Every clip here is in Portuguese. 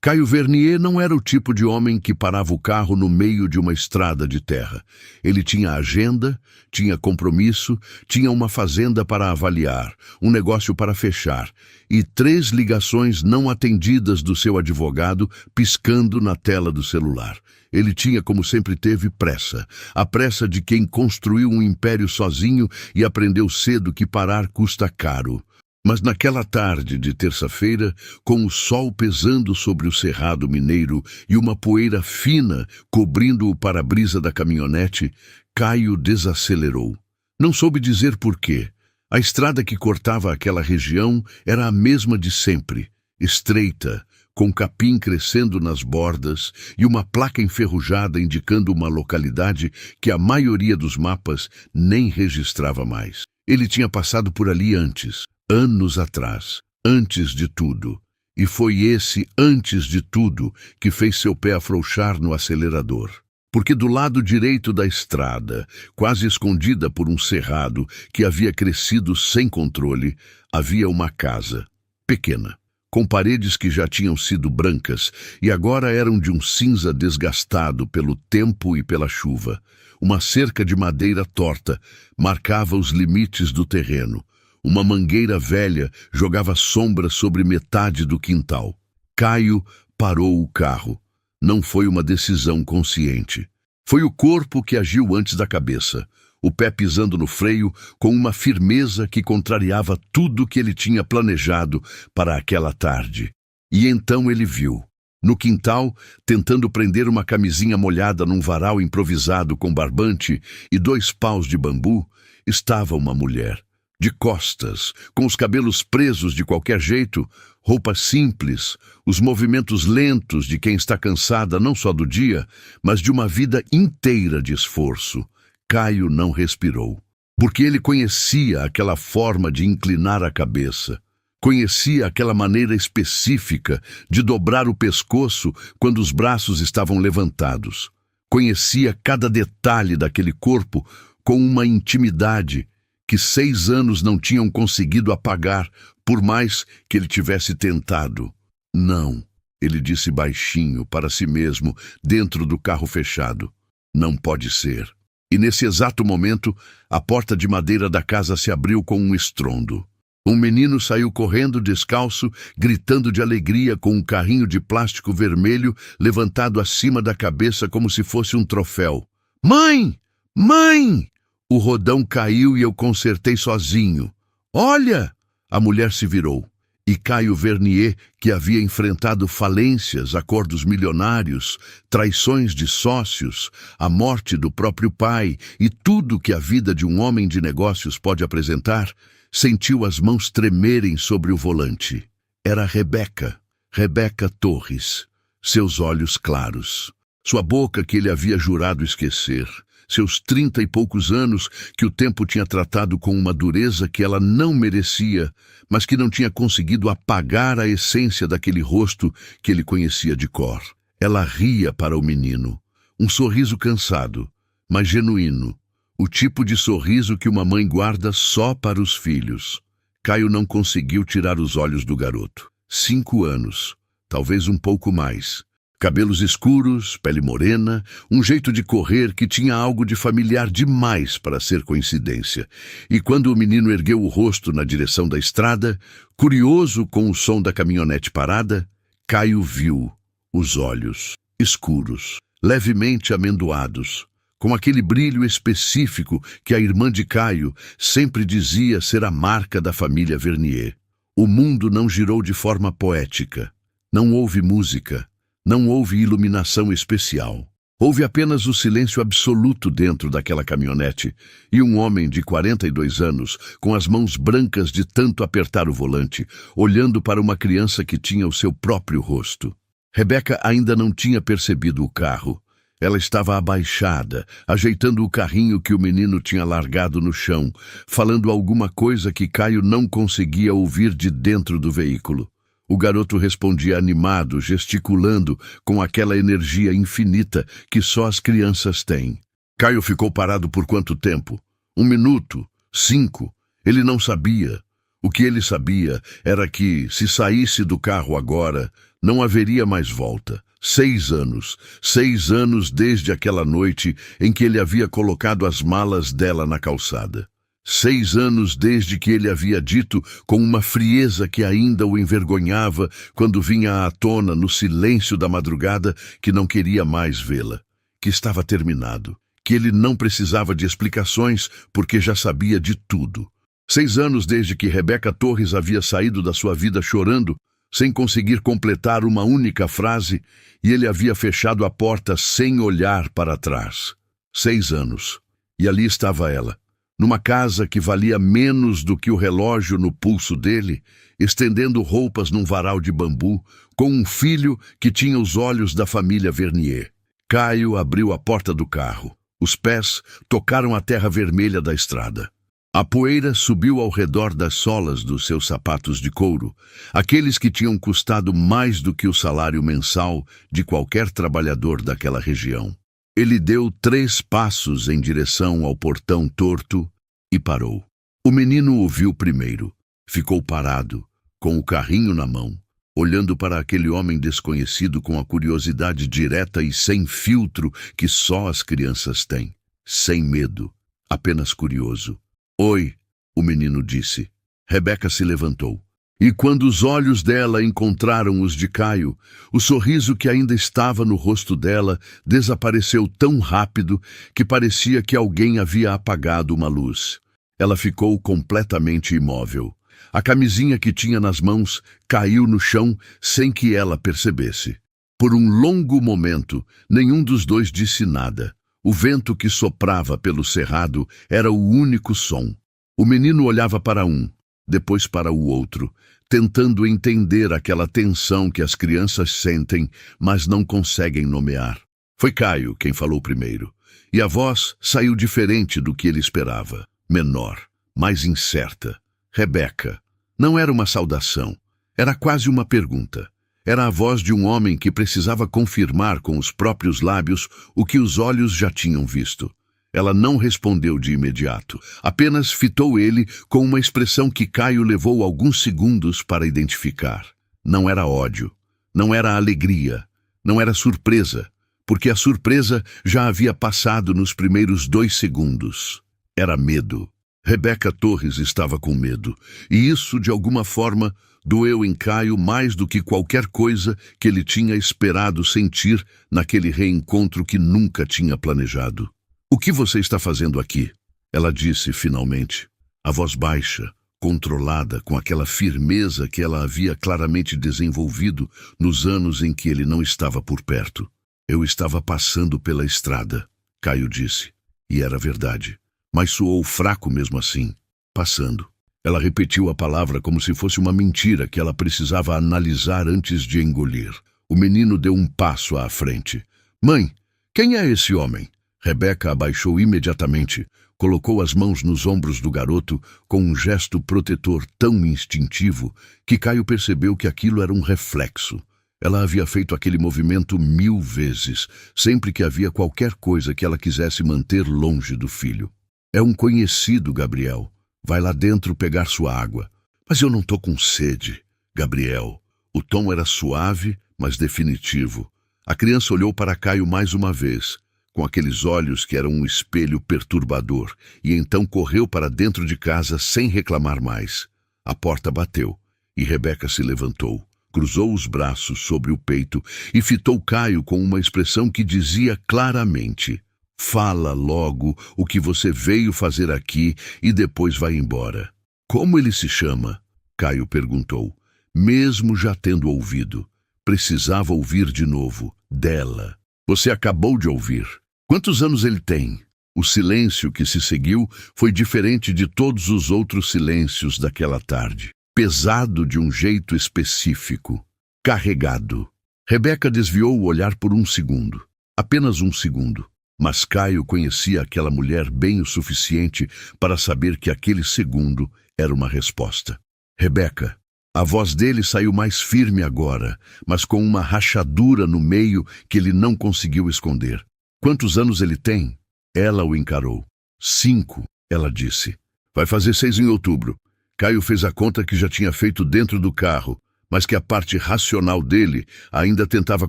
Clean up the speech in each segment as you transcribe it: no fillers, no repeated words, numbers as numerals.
Caio Vernier não era o tipo de homem que parava o carro no meio de uma estrada de terra. Ele tinha agenda, tinha compromisso, tinha uma fazenda para avaliar, um negócio para fechar e 3 ligações não atendidas do seu advogado piscando na tela do celular. Ele tinha, como sempre teve, pressa. A pressa de quem construiu um império sozinho e aprendeu cedo que parar custa caro. Mas naquela tarde de terça-feira, com o sol pesando sobre o cerrado mineiro e uma poeira fina cobrindo o para-brisa da caminhonete, Caio desacelerou. Não soube dizer por quê. A estrada que cortava aquela região era a mesma de sempre, estreita, com capim crescendo nas bordas e uma placa enferrujada indicando uma localidade que a maioria dos mapas nem registrava mais. Ele tinha passado por ali antes. Anos atrás, antes de tudo. E foi esse antes de tudo que fez seu pé afrouxar no acelerador. Porque do lado direito da estrada, quase escondida por um cerrado que havia crescido sem controle, havia uma casa, pequena, com paredes que já tinham sido brancas e agora eram de um cinza desgastado pelo tempo e pela chuva. Uma cerca de madeira torta marcava os limites do terreno. Uma mangueira velha jogava sombra sobre metade do quintal. Caio parou o carro. Não foi uma decisão consciente. Foi o corpo que agiu antes da cabeça, o pé pisando no freio com uma firmeza que contrariava tudo que ele tinha planejado para aquela tarde. E então ele viu. No quintal, tentando prender uma camisinha molhada num varal improvisado com barbante e 2 paus de bambu, estava uma mulher. De costas, com os cabelos presos de qualquer jeito, roupa simples, os movimentos lentos de quem está cansada não só do dia, mas de uma vida inteira de esforço. Caio não respirou, porque ele conhecia aquela forma de inclinar a cabeça, conhecia aquela maneira específica de dobrar o pescoço quando os braços estavam levantados, conhecia cada detalhe daquele corpo com uma intimidade que 6 anos não tinham conseguido apagar, por mais que ele tivesse tentado. Não, ele disse baixinho para si mesmo, dentro do carro fechado. Não pode ser. E nesse exato momento, a porta de madeira da casa se abriu com um estrondo. Um menino saiu correndo descalço, gritando de alegria com um carrinho de plástico vermelho levantado acima da cabeça como se fosse um troféu. Mãe! Mãe! O rodão caiu e eu consertei sozinho. Olha! A mulher se virou. E Caio Vernier, que havia enfrentado falências, acordos milionários, traições de sócios, a morte do próprio pai e tudo que a vida de um homem de negócios pode apresentar, sentiu as mãos tremerem sobre o volante. Era Rebeca Torres, seus olhos claros, sua boca que ele havia jurado esquecer, seus 30 e poucos anos que o tempo tinha tratado com uma dureza que ela não merecia, mas que não tinha conseguido apagar a essência daquele rosto que ele conhecia de cor. Ela ria para o menino, um sorriso cansado, mas genuíno, o tipo de sorriso que uma mãe guarda só para os filhos. Caio não conseguiu tirar os olhos do garoto. 5 anos, talvez um pouco mais. Cabelos escuros, pele morena, um jeito de correr que tinha algo de familiar demais para ser coincidência. E quando o menino ergueu o rosto na direção da estrada, curioso com o som da caminhonete parada, Caio viu os olhos escuros, levemente amendoados, com aquele brilho específico que a irmã de Caio sempre dizia ser a marca da família Vernier. O mundo não girou de forma poética. Não houve música. Não houve iluminação especial. Houve apenas o silêncio absoluto dentro daquela caminhonete e um homem de 42 anos, com as mãos brancas de tanto apertar o volante, olhando para uma criança que tinha o seu próprio rosto. Rebeca ainda não tinha percebido o carro. Ela estava abaixada, ajeitando o carrinho que o menino tinha largado no chão, falando alguma coisa que Caio não conseguia ouvir de dentro do veículo. O garoto respondia animado, gesticulando com aquela energia infinita que só as crianças têm. Caio ficou parado por quanto tempo? 1 minuto? 5? Ele não sabia. O que ele sabia era que, se saísse do carro agora, não haveria mais volta. 6 anos desde aquela noite em que ele havia colocado as malas dela na calçada. 6 anos desde que ele havia dito com uma frieza que ainda o envergonhava quando vinha à tona no silêncio da madrugada que não queria mais vê-la, que estava terminado, que ele não precisava de explicações porque já sabia de tudo. 6 anos desde que Rebeca Torres havia saído da sua vida chorando, sem conseguir completar uma única frase, e ele havia fechado a porta sem olhar para trás. 6 anos. E ali estava ela, numa casa que valia menos do que o relógio no pulso dele, estendendo roupas num varal de bambu, com um filho que tinha os olhos da família Vernier. Caio abriu a porta do carro. Os pés tocaram a terra vermelha da estrada. A poeira subiu ao redor das solas dos seus sapatos de couro, aqueles que tinham custado mais do que o salário mensal de qualquer trabalhador daquela região. Ele deu 3 passos em direção ao portão torto e parou. O menino o viu primeiro. Ficou parado, com o carrinho na mão, olhando para aquele homem desconhecido com a curiosidade direta e sem filtro que só as crianças têm. Sem medo, apenas curioso. Oi, o menino disse. Rebeca se levantou. E quando os olhos dela encontraram os de Caio, o sorriso que ainda estava no rosto dela desapareceu tão rápido que parecia que alguém havia apagado uma luz. Ela ficou completamente imóvel. A camisinha que tinha nas mãos caiu no chão sem que ela percebesse. Por um longo momento, nenhum dos dois disse nada. O vento que soprava pelo cerrado era o único som. O menino olhava para um, depois para o outro, tentando entender aquela tensão que as crianças sentem, mas não conseguem nomear. Foi Caio quem falou primeiro, e a voz saiu diferente do que ele esperava. Menor, mais incerta. Rebeca. Não era uma saudação, era quase uma pergunta. Era a voz de um homem que precisava confirmar com os próprios lábios o que os olhos já tinham visto. Ela não respondeu de imediato, apenas fitou ele com uma expressão que Caio levou alguns segundos para identificar. Não era ódio, não era alegria, não era surpresa, porque a surpresa já havia passado nos primeiros 2 segundos. Era medo. Rebeca Torres estava com medo, e isso, de alguma forma, doeu em Caio mais do que qualquer coisa que ele tinha esperado sentir naquele reencontro que nunca tinha planejado. O que você está fazendo aqui? Ela disse finalmente, a voz baixa, controlada, com aquela firmeza que ela havia claramente desenvolvido nos anos em que ele não estava por perto. Eu estava passando pela estrada, Caio disse, e era verdade, mas soou fraco mesmo assim, passando. Ela repetiu a palavra como se fosse uma mentira que ela precisava analisar antes de engolir. O menino deu um passo à frente. Mãe, quem é esse homem? Rebeca abaixou imediatamente, colocou as mãos nos ombros do garoto com um gesto protetor tão instintivo que Caio percebeu que aquilo era um reflexo. Ela havia feito aquele movimento 1000 vezes, sempre que havia qualquer coisa que ela quisesse manter longe do filho. É um conhecido, Gabriel. Vai lá dentro pegar sua água. Mas eu não tô com sede, Gabriel. O tom era suave, mas definitivo. A criança olhou para Caio mais uma vez, com aqueles olhos que eram um espelho perturbador, e então correu para dentro de casa sem reclamar mais. A porta bateu, e Rebeca se levantou, cruzou os braços sobre o peito e fitou Caio com uma expressão que dizia claramente: fala logo o que você veio fazer aqui e depois vai embora. Como ele se chama? Caio perguntou, mesmo já tendo ouvido. Precisava ouvir de novo, dela. Você acabou de ouvir. Quantos anos ele tem? O silêncio que se seguiu foi diferente de todos os outros silêncios daquela tarde. Pesado de um jeito específico. Carregado. Rebeca desviou o olhar por um segundo. Apenas um segundo. Mas Caio conhecia aquela mulher bem o suficiente para saber que aquele segundo era uma resposta. Rebeca. A voz dele saiu mais firme agora, mas com uma rachadura no meio que ele não conseguiu esconder. Quantos anos ele tem? Ela o encarou. 5, ela disse. Vai fazer 6 em outubro. Caio fez a conta que já tinha feito dentro do carro, mas que a parte racional dele ainda tentava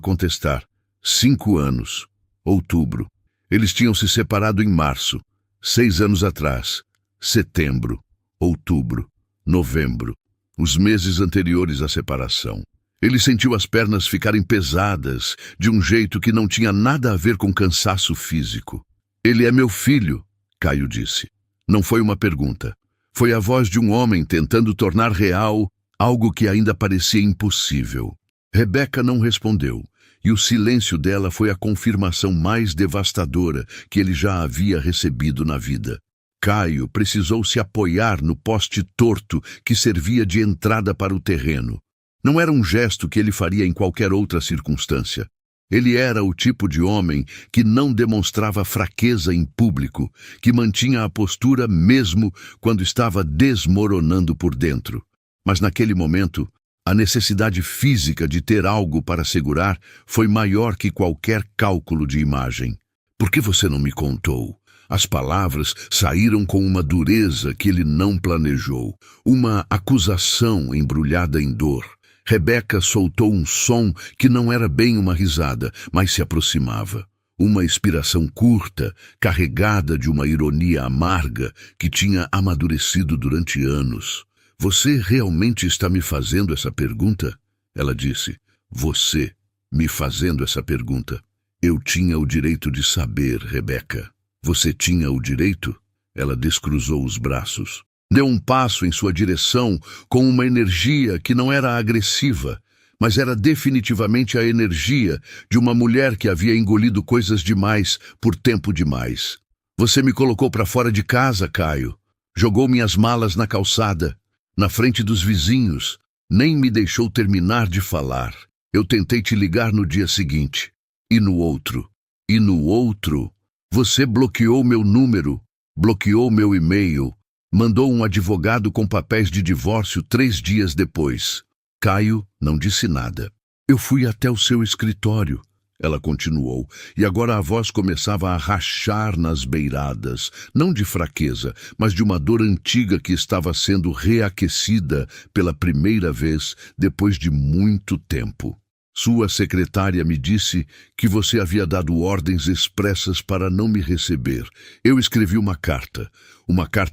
contestar. 5 anos. Outubro. Eles tinham se separado em março. 6 anos atrás. Setembro. Outubro. Novembro. Os meses anteriores à separação. Ele sentiu as pernas ficarem pesadas, de um jeito que não tinha nada a ver com cansaço físico. Ele é meu filho, Caio disse. Não foi uma pergunta. Foi a voz de um homem tentando tornar real algo que ainda parecia impossível. Rebeca não respondeu, e o silêncio dela foi a confirmação mais devastadora que ele já havia recebido na vida. Caio precisou se apoiar no poste torto que servia de entrada para o terreno. Não era um gesto que ele faria em qualquer outra circunstância. Ele era o tipo de homem que não demonstrava fraqueza em público, que mantinha a postura mesmo quando estava desmoronando por dentro. Mas naquele momento, a necessidade física de ter algo para segurar foi maior que qualquer cálculo de imagem. Por que você não me contou? As palavras saíram com uma dureza que ele não planejou, uma acusação embrulhada em dor. Rebeca soltou um som que não era bem uma risada, mas se aproximava. Uma expiração curta, carregada de uma ironia amarga que tinha amadurecido durante anos. Você realmente está me fazendo essa pergunta? Ela disse. Você me fazendo essa pergunta. Eu tinha o direito de saber, Rebeca. Você tinha o direito? Ela descruzou os braços. Deu um passo em sua direção com uma energia que não era agressiva, mas era definitivamente a energia de uma mulher que havia engolido coisas demais por tempo demais. Você me colocou para fora de casa, Caio. Jogou minhas malas na calçada, na frente dos vizinhos. Nem me deixou terminar de falar. Eu tentei te ligar no dia seguinte. E no outro. E no outro. Você bloqueou meu número, bloqueou meu e-mail. Mandou um advogado com papéis de divórcio 3 dias depois. Caio não disse nada. Eu fui até o seu escritório, ela continuou, e agora a voz começava a rachar nas beiradas, não de fraqueza, mas de uma dor antiga que estava sendo reaquecida pela primeira vez depois de muito tempo. Sua secretária me disse que você havia dado ordens expressas para não me receber. Eu escrevi uma carta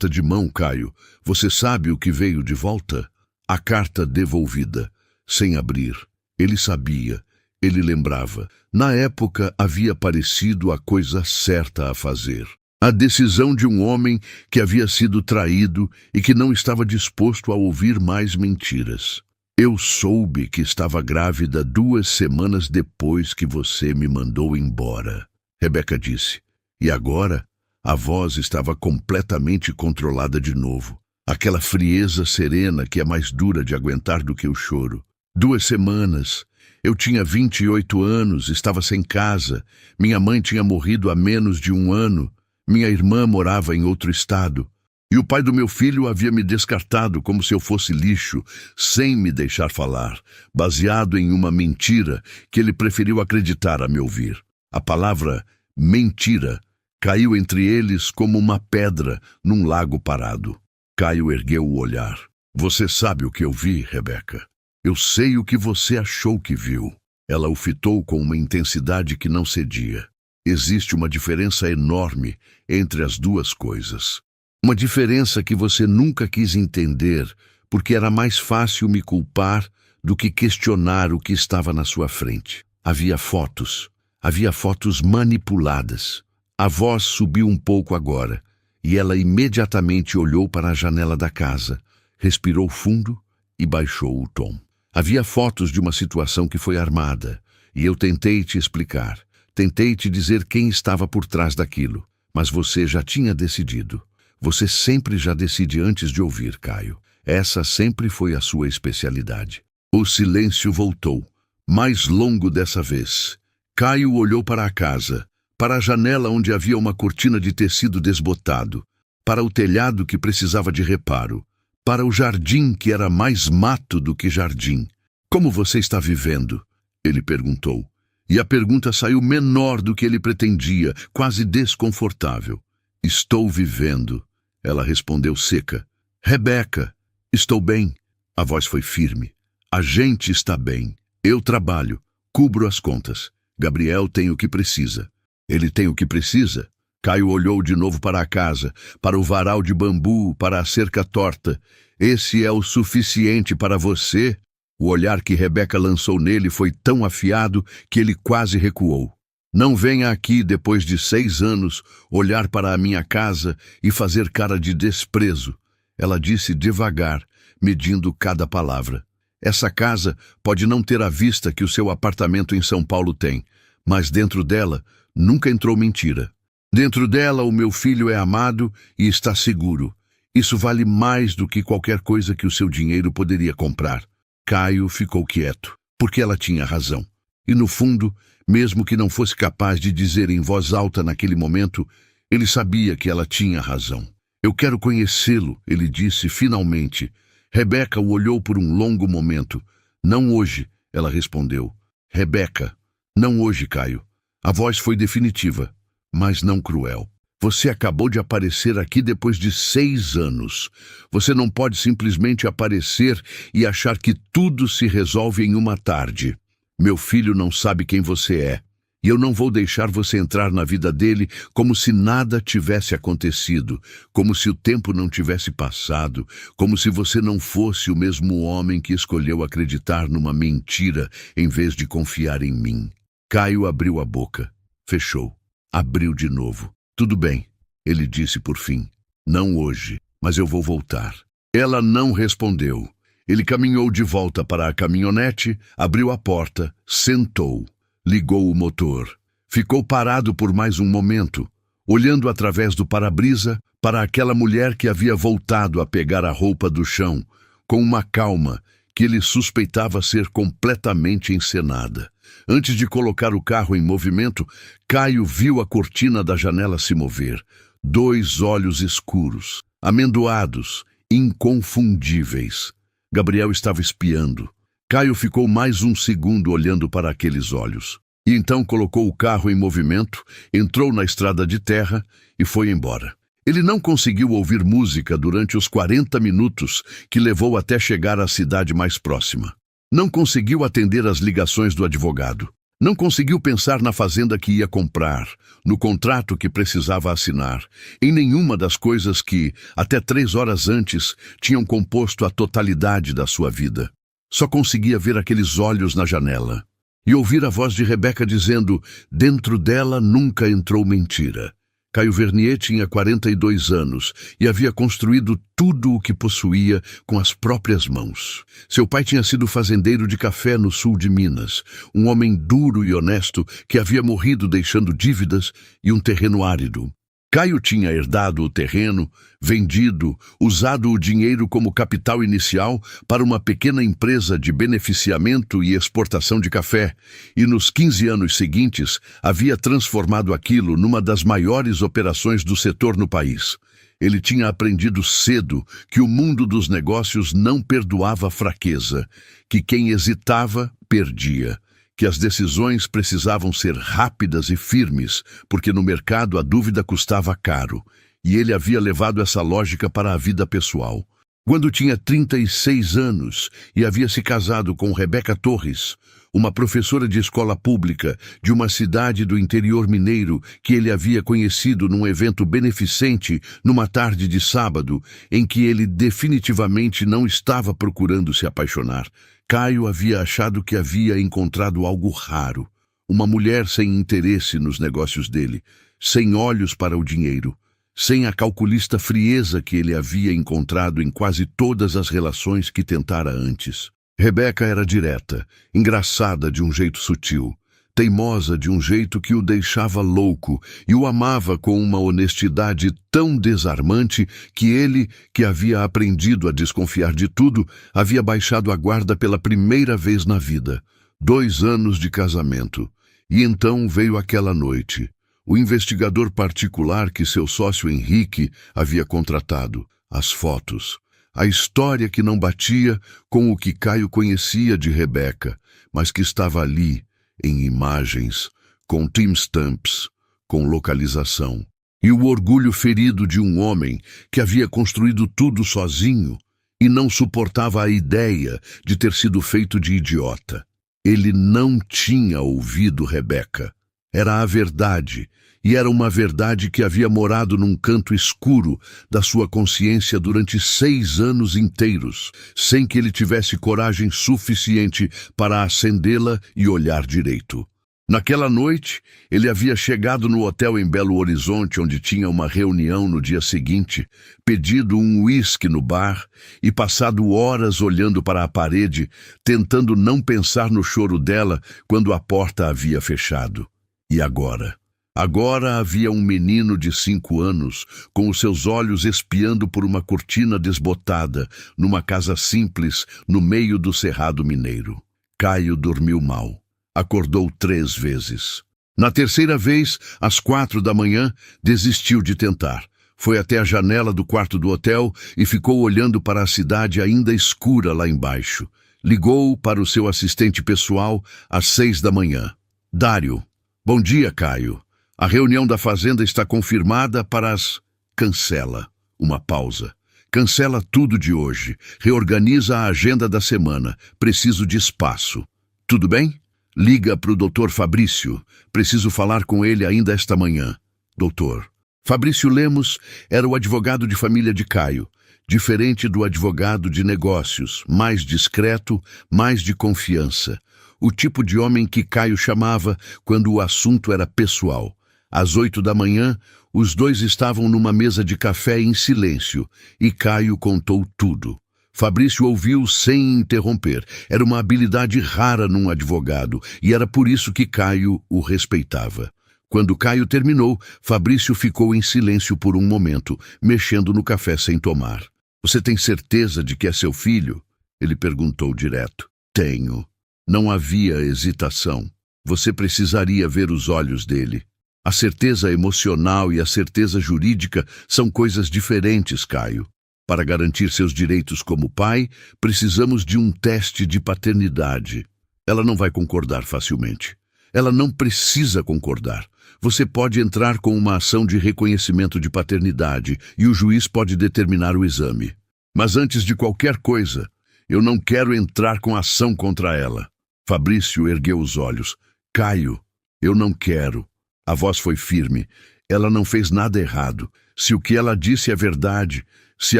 de mão, Caio. Você sabe o que veio de volta? A carta devolvida, sem abrir. Ele sabia, ele lembrava. Na época havia parecido a coisa certa a fazer. A decisão de um homem que havia sido traído e que não estava disposto a ouvir mais mentiras. Eu soube que estava grávida 2 semanas depois que você me mandou embora, Rebeca disse. E agora, a voz estava completamente controlada de novo. Aquela frieza serena que é mais dura de aguentar do que o choro. 2 semanas. Eu tinha 28 anos, estava sem casa. Minha mãe tinha morrido há menos de 1 ano. Minha irmã morava em outro estado. E o pai do meu filho havia me descartado como se eu fosse lixo, sem me deixar falar, baseado em uma mentira que ele preferiu acreditar a me ouvir. A palavra mentira caiu entre eles como uma pedra num lago parado. Caio ergueu o olhar. Você sabe o que eu vi, Rebeca? Eu sei o que você achou que viu. Ela o fitou com uma intensidade que não cedia. Existe uma diferença enorme entre as duas coisas. Uma diferença que você nunca quis entender, porque era mais fácil me culpar do que questionar o que estava na sua frente. Havia fotos manipuladas. A voz subiu um pouco agora, e ela imediatamente olhou para a janela da casa, respirou fundo e baixou o tom. Havia fotos de uma situação que foi armada, e eu tentei te explicar, tentei te dizer quem estava por trás daquilo, mas você já tinha decidido. Você sempre já decide antes de ouvir, Caio. Essa sempre foi a sua especialidade. O silêncio voltou, mais longo dessa vez. Caio olhou para a casa, para a janela onde havia uma cortina de tecido desbotado, para o telhado que precisava de reparo, para o jardim que era mais mato do que jardim. Como você está vivendo? Ele perguntou. E a pergunta saiu menor do que ele pretendia, quase desconfortável. Estou vivendo. Ela respondeu seca. Rebeca, Estou bem. A voz foi firme. A gente está bem. Eu trabalho. Cubro as contas. Gabriel tem o que precisa. Ele tem o que precisa? Caio olhou de novo para a casa, para o varal de bambu, para a cerca torta. Esse é o suficiente para você? O olhar que Rebeca lançou nele foi tão afiado que ele quase recuou. Não venha aqui, depois de 6 anos, olhar para a minha casa e fazer cara de desprezo. Ela disse devagar, medindo cada palavra. Essa casa pode não ter a vista que o seu apartamento em São Paulo tem, mas dentro dela nunca entrou mentira. Dentro dela o meu filho é amado e está seguro. Isso vale mais do que qualquer coisa que o seu dinheiro poderia comprar. Caio ficou quieto, porque ela tinha razão. E no fundo, mesmo que não fosse capaz de dizer em voz alta naquele momento, ele sabia que ela tinha razão. Eu quero conhecê-lo, ele disse finalmente. Rebeca o olhou por um longo momento. Não hoje, ela respondeu. Rebeca, não hoje, Caio. A voz foi definitiva, mas não cruel. Você acabou de aparecer aqui depois de 6 anos. Você não pode simplesmente aparecer e achar que tudo se resolve em uma tarde. Meu filho não sabe quem você é. E eu não vou deixar você entrar na vida dele como se nada tivesse acontecido, como se o tempo não tivesse passado, como se você não fosse o mesmo homem que escolheu acreditar numa mentira em vez de confiar em mim. Caio abriu a boca, fechou, abriu de novo. Tudo bem, ele disse por fim. Não hoje, mas eu vou voltar. Ela não respondeu. Ele caminhou de volta para a caminhonete, abriu a porta, sentou. Ligou o motor. Ficou parado por mais um momento, olhando através do para-brisa para aquela mulher que havia voltado a pegar a roupa do chão, com uma calma que ele suspeitava ser completamente encenada. Antes de colocar o carro em movimento, Caio viu a cortina da janela se mover. 2 olhos escuros, amendoados, inconfundíveis. Gabriel estava espiando. Caio ficou mais um segundo olhando para aqueles olhos. E então colocou o carro em movimento, entrou na estrada de terra e foi embora. Ele não conseguiu ouvir música durante os 40 minutos que levou até chegar à cidade mais próxima. Não conseguiu atender às ligações do advogado. Não conseguiu pensar na fazenda que ia comprar, no contrato que precisava assinar, em nenhuma das coisas que, até 3 horas antes, tinham composto a totalidade da sua vida. Só conseguia ver aqueles olhos na janela e ouvir a voz de Rebeca dizendo, dentro dela nunca entrou mentira. Caio Vernier tinha 42 anos e havia construído tudo o que possuía com as próprias mãos. Seu pai tinha sido fazendeiro de café no sul de Minas, um homem duro e honesto que havia morrido deixando dívidas e um terreno árido. Caio tinha herdado o terreno, vendido, usado o dinheiro como capital inicial para uma pequena empresa de beneficiamento e exportação de café, e nos 15 anos seguintes havia transformado aquilo numa das maiores operações do setor no país. Ele tinha aprendido cedo que o mundo dos negócios não perdoava fraqueza, que quem hesitava, perdia. Que as decisões precisavam ser rápidas e firmes, porque no mercado a dúvida custava caro, e ele havia levado essa lógica para a vida pessoal. Quando tinha 36 anos e havia se casado com Rebeca Torres, uma professora de escola pública de uma cidade do interior mineiro que ele havia conhecido num evento beneficente numa tarde de sábado, em que ele definitivamente não estava procurando se apaixonar. Caio havia achado que havia encontrado algo raro, uma mulher sem interesse nos negócios dele, sem olhos para o dinheiro, sem a calculista frieza que ele havia encontrado em quase todas as relações que tentara antes. Rebeca era direta, engraçada de um jeito sutil, teimosa de um jeito que o deixava louco e o amava com uma honestidade tão desarmante que ele, que havia aprendido a desconfiar de tudo, havia baixado a guarda pela primeira vez na vida. 2 anos de casamento. E então veio aquela noite. O investigador particular que seu sócio Henrique havia contratado. As fotos. A história que não batia com o que Caio conhecia de Rebeca, mas que estava ali, em imagens, com timestamps, com localização. E o orgulho ferido de um homem que havia construído tudo sozinho e não suportava a ideia de ter sido feito de idiota. Ele não tinha ouvido Rebeca. Era a verdade, e era uma verdade que havia morado num canto escuro da sua consciência durante 6 anos inteiros, sem que ele tivesse coragem suficiente para acendê-la e olhar direito. Naquela noite, ele havia chegado no hotel em Belo Horizonte, onde tinha uma reunião no dia seguinte, pedido um uísque no bar e passado horas olhando para a parede, tentando não pensar no choro dela quando a porta havia fechado. E agora? Agora havia um menino de 5 anos, com os seus olhos espiando por uma cortina desbotada, numa casa simples, no meio do Cerrado Mineiro. Caio dormiu mal. Acordou 3 vezes. Na terceira vez, às 4 da manhã, desistiu de tentar. Foi até a janela do quarto do hotel e ficou olhando para a cidade ainda escura lá embaixo. Ligou para o seu assistente pessoal às 6 da manhã. Dário. Bom dia, Caio. A reunião da fazenda está confirmada para as... Cancela. Uma pausa. Cancela tudo de hoje. Reorganiza a agenda da semana. Preciso de espaço. Tudo bem? Liga para o Dr. Fabrício. Preciso falar com ele ainda esta manhã. Doutor. Fabrício Lemos era o advogado de família de Caio. Diferente do advogado de negócios, mais discreto, mais de confiança. O tipo de homem que Caio chamava quando o assunto era pessoal. Às 8 da manhã, os dois estavam numa mesa de café em silêncio, e Caio contou tudo. Fabrício ouviu sem interromper. Era uma habilidade rara num advogado, e era por isso que Caio o respeitava. Quando Caio terminou, Fabrício ficou em silêncio por um momento, mexendo no café sem tomar. Você tem certeza de que é seu filho? Ele perguntou direto. Tenho. Não havia hesitação. Você precisaria ver os olhos dele. A certeza emocional e a certeza jurídica são coisas diferentes, Caio. Para garantir seus direitos como pai, precisamos de um teste de paternidade. Ela não vai concordar facilmente. Ela não precisa concordar. Você pode entrar com uma ação de reconhecimento de paternidade e o juiz pode determinar o exame. Mas antes de qualquer coisa, eu não quero entrar com ação contra ela. Fabrício ergueu os olhos. Caio, eu não quero. A voz foi firme. Ela não fez nada errado. Se o que ela disse é verdade, se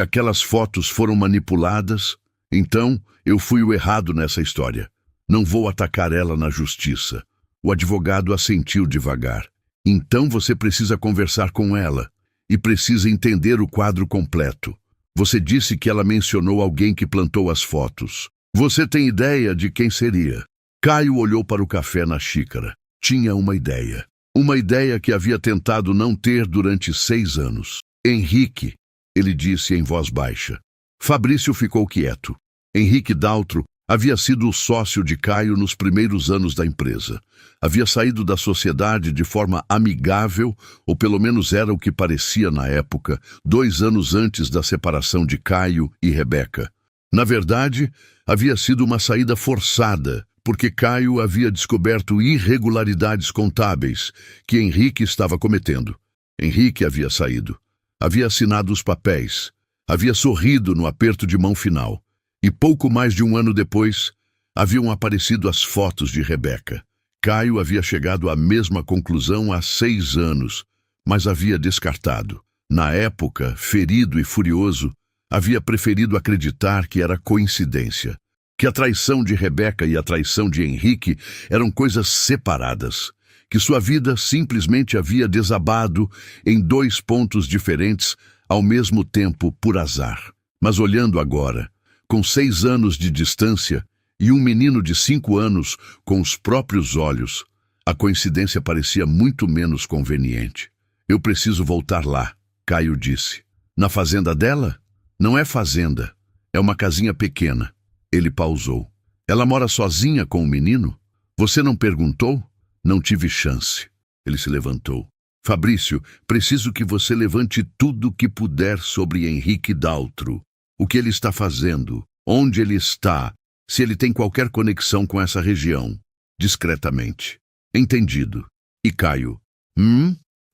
aquelas fotos foram manipuladas, então eu fui o errado nessa história. Não vou atacar ela na justiça. O advogado assentiu devagar. Então você precisa conversar com ela e precisa entender o quadro completo. Você disse que ela mencionou alguém que plantou as fotos. Você tem ideia de quem seria? Caio olhou para o café na xícara. Tinha uma ideia. Uma ideia que havia tentado não ter durante 6 anos. Henrique, ele disse em voz baixa. Fabrício ficou quieto. Henrique Daltro havia sido o sócio de Caio nos primeiros anos da empresa. Havia saído da sociedade de forma amigável, ou pelo menos era o que parecia na época, 2 anos antes da separação de Caio e Rebeca. Na verdade, havia sido uma saída forçada, porque Caio havia descoberto irregularidades contábeis que Henrique estava cometendo. Henrique havia saído. Havia assinado os papéis. Havia sorrido no aperto de mão final. E pouco mais de 1 ano depois, haviam aparecido as fotos de Rebeca. Caio havia chegado à mesma conclusão há 6 anos, mas havia descartado. Na época, ferido e furioso, havia preferido acreditar que era coincidência, que a traição de Rebeca e a traição de Henrique eram coisas separadas, que sua vida simplesmente havia desabado em 2 pontos diferentes ao mesmo tempo por azar. Mas olhando agora, com 6 anos de distância e um menino de 5 anos com os próprios olhos, a coincidência parecia muito menos conveniente. Eu preciso voltar lá, Caio disse. Na fazenda dela? Não é fazenda, é uma casinha pequena. Ele pausou. Ela mora sozinha com o menino? Você não perguntou? Não tive chance. Ele se levantou. Fabrício, preciso que você levante tudo o que puder sobre Henrique Daltro. O que ele está fazendo, onde ele está, se ele tem qualquer conexão com essa região. Discretamente. Entendido. E Caio?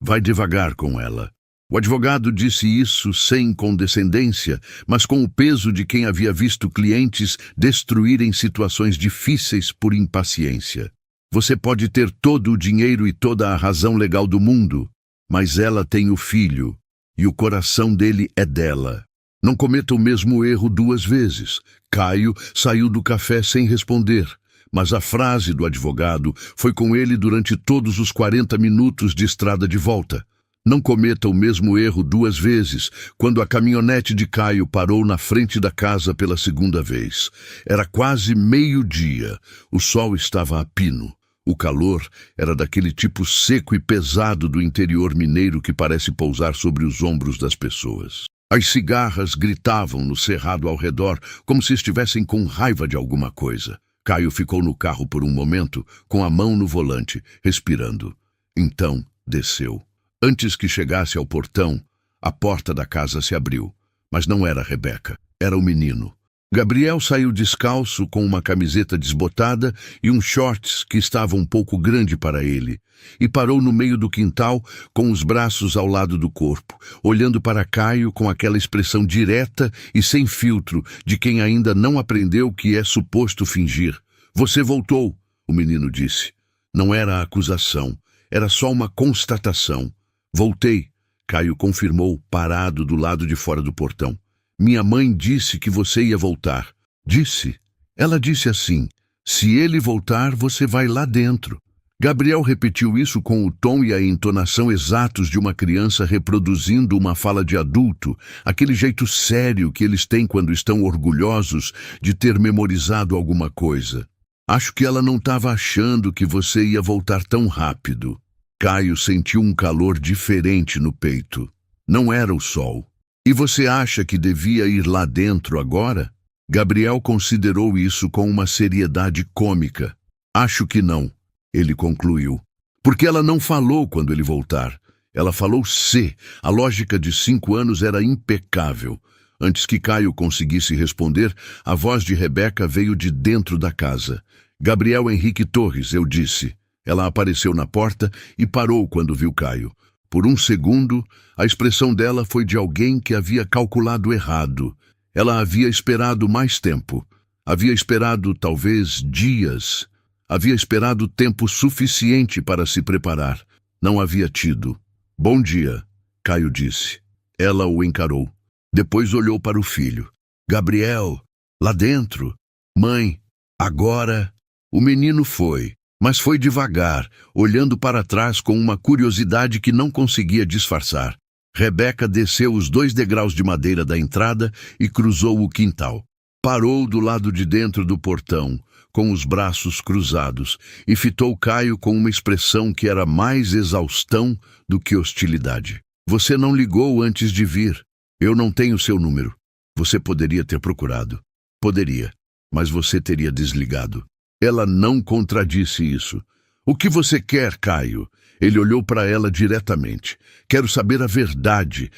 Vai devagar com ela. O advogado disse isso sem condescendência, mas com o peso de quem havia visto clientes destruírem situações difíceis por impaciência. Você pode ter todo o dinheiro e toda a razão legal do mundo, mas ela tem o filho, e o coração dele é dela. Não cometa o mesmo erro 2 vezes. Caio saiu do café sem responder, mas a frase do advogado foi com ele durante todos os 40 minutos de estrada de volta. Não cometa o mesmo erro 2 vezes, quando a caminhonete de Caio parou na frente da casa pela 2ª vez. Era quase meio-dia. O sol estava a pino. O calor era daquele tipo seco e pesado do interior mineiro que parece pousar sobre os ombros das pessoas. As cigarras gritavam no cerrado ao redor, como se estivessem com raiva de alguma coisa. Caio ficou no carro por um momento, com a mão no volante, respirando. Então, desceu. Antes que chegasse ao portão, a porta da casa se abriu. Mas não era Rebeca, era o menino. Gabriel saiu descalço com uma camiseta desbotada e um shorts que estava um pouco grande para ele, e parou no meio do quintal com os braços ao lado do corpo, olhando para Caio com aquela expressão direta e sem filtro de quem ainda não aprendeu que é suposto fingir. Você voltou, o menino disse. Não era acusação, era só uma constatação. Voltei, Caio confirmou, parado do lado de fora do portão. Minha mãe disse que você ia voltar. Disse? Ela disse assim, se ele voltar, você vai lá dentro. Gabriel repetiu isso com o tom e a entonação exatos de uma criança reproduzindo uma fala de adulto, aquele jeito sério que eles têm quando estão orgulhosos de ter memorizado alguma coisa. Acho que ela não estava achando que você ia voltar tão rápido. Caio sentiu um calor diferente no peito. Não era o sol. E você acha que devia ir lá dentro agora? Gabriel considerou isso com uma seriedade cômica. Acho que não, ele concluiu. Porque ela não falou quando ele voltar. Ela falou se. A lógica de 5 anos era impecável. Antes que Caio conseguisse responder, a voz de Rebeca veio de dentro da casa. Gabriel Henrique Torres, eu disse. Ela apareceu na porta e parou quando viu Caio. Por um segundo, a expressão dela foi de alguém que havia calculado errado. Ela havia esperado mais tempo. Havia esperado, talvez, dias. Havia esperado tempo suficiente para se preparar. Não havia tido. Bom dia, Caio disse. Ela o encarou. Depois olhou para o filho. Gabriel, lá dentro. Mãe, agora. O menino foi. Mas foi devagar, olhando para trás com uma curiosidade que não conseguia disfarçar. Rebeca desceu os 2 degraus de madeira da entrada e cruzou o quintal. Parou do lado de dentro do portão, com os braços cruzados, e fitou Caio com uma expressão que era mais exaustão do que hostilidade. Você não ligou antes de vir. Eu não tenho seu número. Você poderia ter procurado. Poderia, mas você teria desligado. Ela não contradisse isso. O que você quer, Caio? Ele olhou para ela diretamente. Quero saber a verdade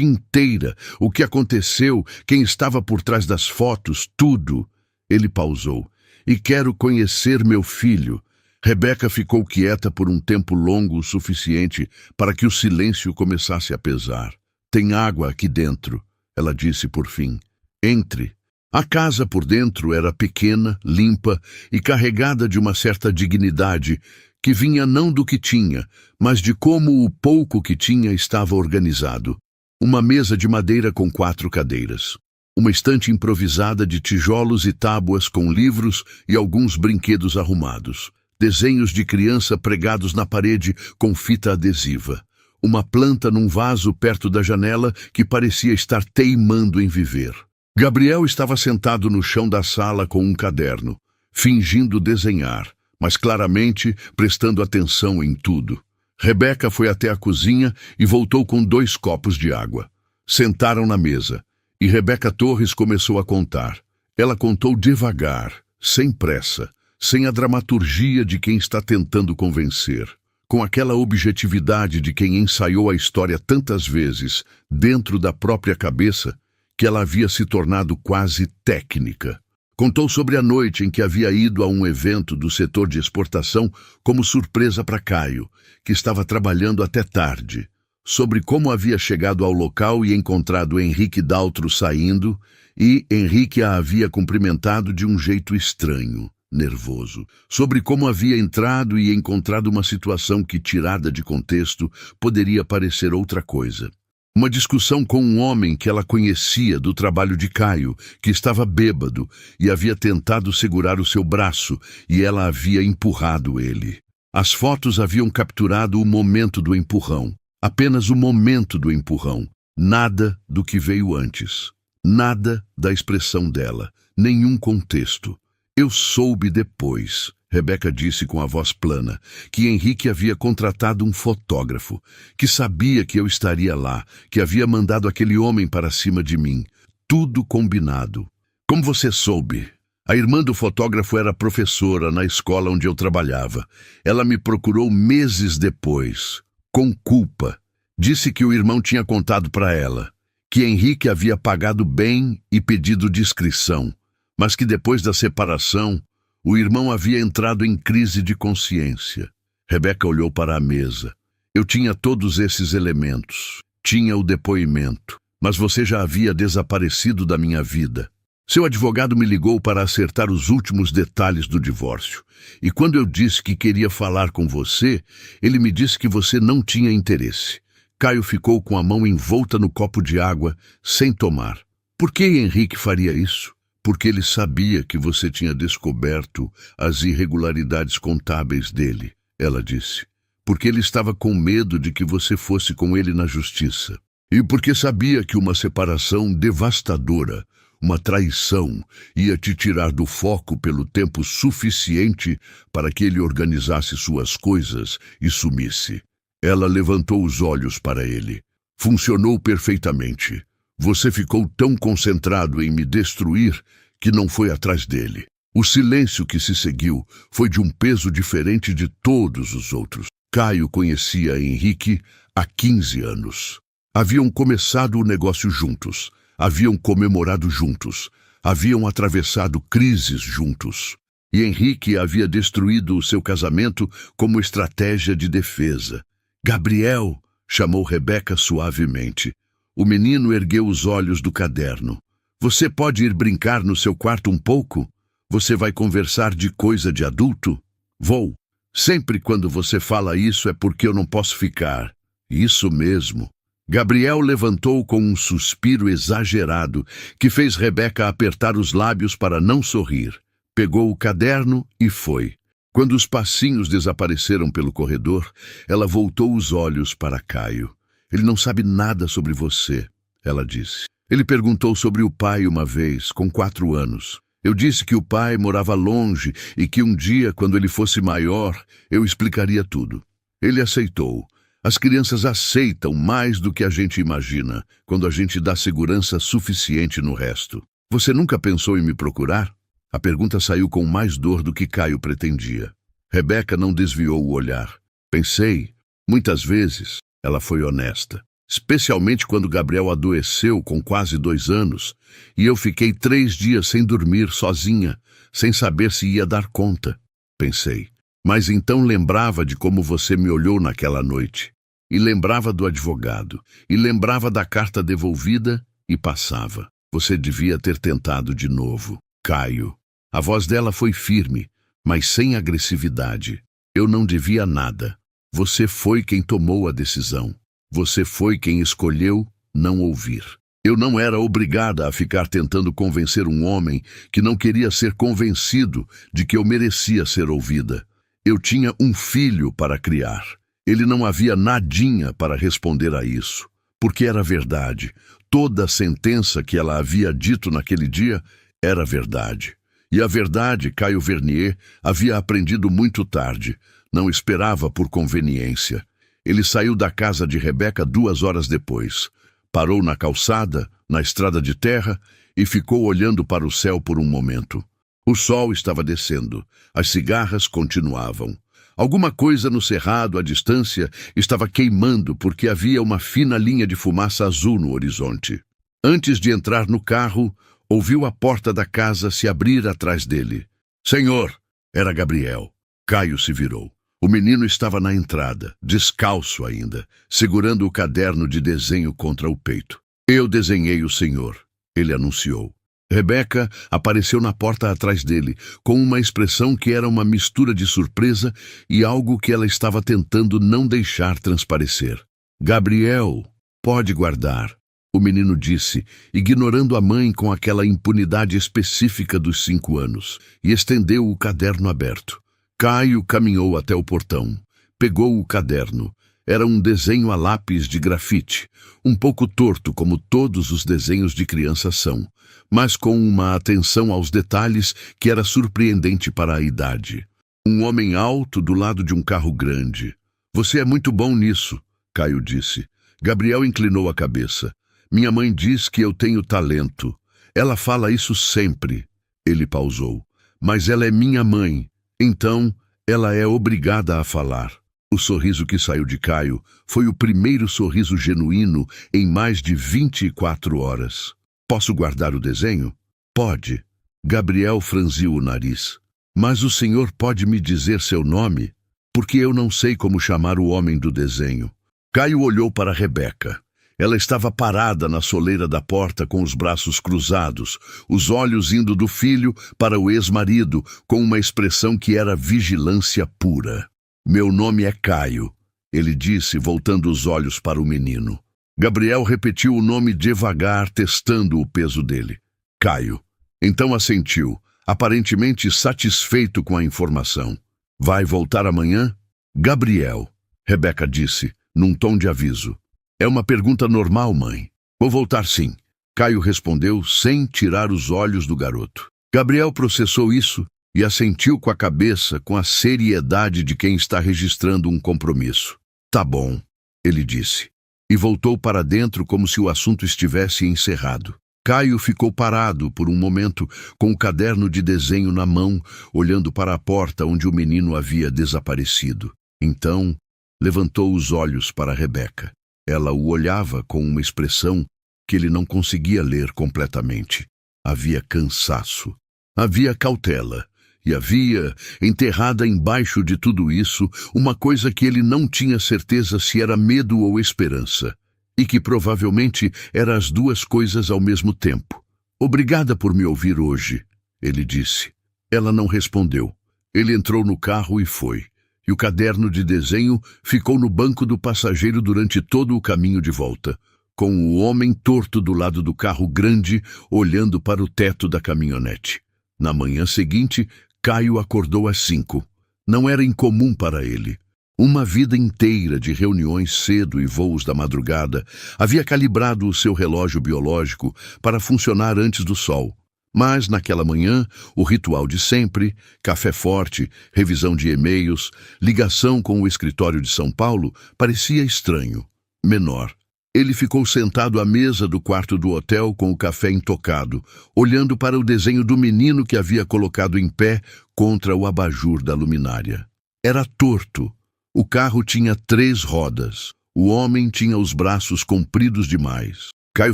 inteira, o que aconteceu, quem estava por trás das fotos, tudo. Ele pausou. E quero conhecer meu filho. Rebeca ficou quieta por um tempo longo o suficiente para que o silêncio começasse a pesar. Tem água aqui dentro, ela disse por fim. Entre. A casa por dentro era pequena, limpa e carregada de uma certa dignidade que vinha não do que tinha, mas de como o pouco que tinha estava organizado. Uma mesa de madeira com 4 cadeiras. Uma estante improvisada de tijolos e tábuas com livros e alguns brinquedos arrumados. Desenhos de criança pregados na parede com fita adesiva. Uma planta num vaso perto da janela que parecia estar teimando em viver. Gabriel estava sentado no chão da sala com um caderno, fingindo desenhar, mas claramente prestando atenção em tudo. Rebeca foi até a cozinha e voltou com 2 copos de água. Sentaram na mesa, e Rebeca Torres começou a contar. Ela contou devagar, sem pressa, sem a dramaturgia de quem está tentando convencer, com aquela objetividade de quem ensaiou a história tantas vezes, dentro da própria cabeça, que ela havia se tornado quase técnica. Contou sobre a noite em que havia ido a um evento do setor de exportação como surpresa para Caio, que estava trabalhando até tarde. sobre como havia chegado ao local e encontrado Henrique Daltro saindo, e Henrique a havia cumprimentado de um jeito estranho, nervoso. Sobre como havia entrado e encontrado uma situação que, tirada de contexto, poderia parecer outra coisa. Uma discussão com um homem que ela conhecia do trabalho de Caio, que estava bêbado e havia tentado segurar o seu braço, e ela havia empurrado ele. As fotos haviam capturado o momento do empurrão, apenas o momento do empurrão, nada do que veio antes, nada da expressão dela, nenhum contexto. Eu soube depois, Rebeca disse com a voz plana, que Henrique havia contratado um fotógrafo, que sabia que eu estaria lá, que havia mandado aquele homem para cima de mim. Tudo combinado. Como você soube? A irmã do fotógrafo era professora na escola onde eu trabalhava. Ela me procurou meses depois, com culpa. Disse que o irmão tinha contado para ela, que Henrique havia pagado bem e pedido discrição, mas que depois da separação, o irmão havia entrado em crise de consciência. Rebeca olhou para a mesa. Eu tinha todos esses elementos. Tinha o depoimento. Mas você já havia desaparecido da minha vida. Seu advogado me ligou para acertar os últimos detalhes do divórcio. E quando eu disse que queria falar com você, ele me disse que você não tinha interesse. Caio ficou com a mão envolta no copo de água, sem tomar. Por que Henrique faria isso? Porque ele sabia que você tinha descoberto as irregularidades contábeis dele, ela disse. Porque ele estava com medo de que você fosse com ele na justiça. E porque sabia que uma separação devastadora, uma traição, ia te tirar do foco pelo tempo suficiente para que ele organizasse suas coisas e sumisse. Ela levantou os olhos para ele. Funcionou perfeitamente. Você ficou tão concentrado em me destruir que não foi atrás dele. O silêncio que se seguiu foi de um peso diferente de todos os outros. Caio conhecia Henrique há 15 anos. Haviam começado o negócio juntos, haviam comemorado juntos, haviam atravessado crises juntos. E Henrique havia destruído o seu casamento como estratégia de defesa. Gabriel, chamou Rebeca suavemente. O menino ergueu os olhos do caderno. Você pode ir brincar no seu quarto um pouco? Você vai conversar de coisa de adulto? Vou. Sempre quando você fala isso é porque eu não posso ficar. Isso mesmo. Gabriel levantou com um suspiro exagerado que fez Rebeca apertar os lábios para não sorrir. Pegou o caderno e foi. Quando os passinhos desapareceram pelo corredor, ela voltou os olhos para Caio. Ele não sabe nada sobre você, ela disse. Ele perguntou sobre o pai uma vez, com 4 anos. Eu disse que o pai morava longe e que um dia, quando ele fosse maior, eu explicaria tudo. Ele aceitou. As crianças aceitam mais do que a gente imagina, quando a gente dá segurança suficiente no resto. Você nunca pensou em me procurar? A pergunta saiu com mais dor do que Caio pretendia. Rebeca não desviou o olhar. Pensei, muitas vezes, ela foi honesta. Especialmente quando Gabriel adoeceu com quase 2 anos, e eu fiquei 3 dias sem dormir sozinha, sem saber se ia dar conta. Pensei. Mas então lembrava de como você me olhou naquela noite. E lembrava do advogado. E lembrava da carta devolvida e passava. Você devia ter tentado de novo. Caio. A voz dela foi firme, mas sem agressividade. Eu não devia nada. Você foi quem tomou a decisão. Você foi quem escolheu não ouvir. Eu não era obrigada a ficar tentando convencer um homem que não queria ser convencido de que eu merecia ser ouvida. Eu tinha um filho para criar. Ele não havia nadinha para responder a isso. Porque era verdade. Toda a sentença que ela havia dito naquele dia era verdade. E a verdade, Caio Vernier havia aprendido muito tarde. Não esperava por conveniência. Ele saiu da casa de Rebeca 2 horas depois. Parou na calçada, na estrada de terra, e ficou olhando para o céu por um momento. O sol estava descendo. As cigarras continuavam. Alguma coisa no cerrado, à distância, estava queimando porque havia uma fina linha de fumaça azul no horizonte. Antes de entrar no carro, ouviu a porta da casa se abrir atrás dele. Senhor! Era Gabriel. Caio se virou. O menino estava na entrada, descalço ainda, segurando o caderno de desenho contra o peito. Eu desenhei o senhor, ele anunciou. Rebeca apareceu na porta atrás dele, com uma expressão que era uma mistura de surpresa e algo que ela estava tentando não deixar transparecer. Gabriel, pode guardar, o menino disse, ignorando a mãe com aquela impunidade específica dos 5 anos, e estendeu o caderno aberto. Caio caminhou até o portão, pegou o caderno. Era um desenho a lápis de grafite, um pouco torto como todos os desenhos de criança são, mas com uma atenção aos detalhes que era surpreendente para a idade. Um homem alto do lado de um carro grande. Você é muito bom nisso, Caio disse. Gabriel inclinou a cabeça. Minha mãe diz que eu tenho talento. Ela fala isso sempre. Ele pausou. Mas ela é minha mãe, então ela é obrigada a falar. O sorriso que saiu de Caio foi o primeiro sorriso genuíno em mais de 24 horas. Posso guardar o desenho? Pode. Gabriel franziu o nariz. Mas o senhor pode me dizer seu nome? Porque eu não sei como chamar o homem do desenho. Caio olhou para Rebeca. Ela estava parada na soleira da porta com os braços cruzados, os olhos indo do filho para o ex-marido, com uma expressão que era vigilância pura. Meu nome é Caio, ele disse, voltando os olhos para o menino. Gabriel repetiu o nome devagar, testando o peso dele. Caio. Então assentiu, aparentemente satisfeito com a informação. Vai voltar amanhã? Gabriel, Rebeca disse, num tom de aviso. É uma pergunta normal, mãe. Vou voltar sim. Caio respondeu sem tirar os olhos do garoto. Gabriel processou isso e assentiu com a cabeça com a seriedade de quem está registrando um compromisso. Tá bom, ele disse, e voltou para dentro como se o assunto estivesse encerrado. Caio ficou parado por um momento com o caderno de desenho na mão, olhando para a porta onde o menino havia desaparecido. Então, levantou os olhos para Rebeca. Ela o olhava com uma expressão que ele não conseguia ler completamente. Havia cansaço, havia cautela, e havia, enterrada embaixo de tudo isso, uma coisa que ele não tinha certeza se era medo ou esperança, e que provavelmente eram as duas coisas ao mesmo tempo. Obrigada por me ouvir hoje, ele disse. Ela não respondeu. Ele entrou no carro e foi. E o caderno de desenho ficou no banco do passageiro durante todo o caminho de volta, com o homem torto do lado do carro grande, olhando para o teto da caminhonete. Na manhã seguinte, Caio acordou às 5. Não era incomum para ele. Uma vida inteira de reuniões cedo e voos da madrugada havia calibrado o seu relógio biológico para funcionar antes do sol. Mas, naquela manhã, o ritual de sempre, café forte, revisão de e-mails, ligação com o escritório de São Paulo, parecia estranho, menor. Ele ficou sentado à mesa do quarto do hotel com o café intocado, olhando para o desenho do menino que havia colocado em pé contra o abajur da luminária. Era torto. O carro tinha 3 rodas. O homem tinha os braços compridos demais. Caio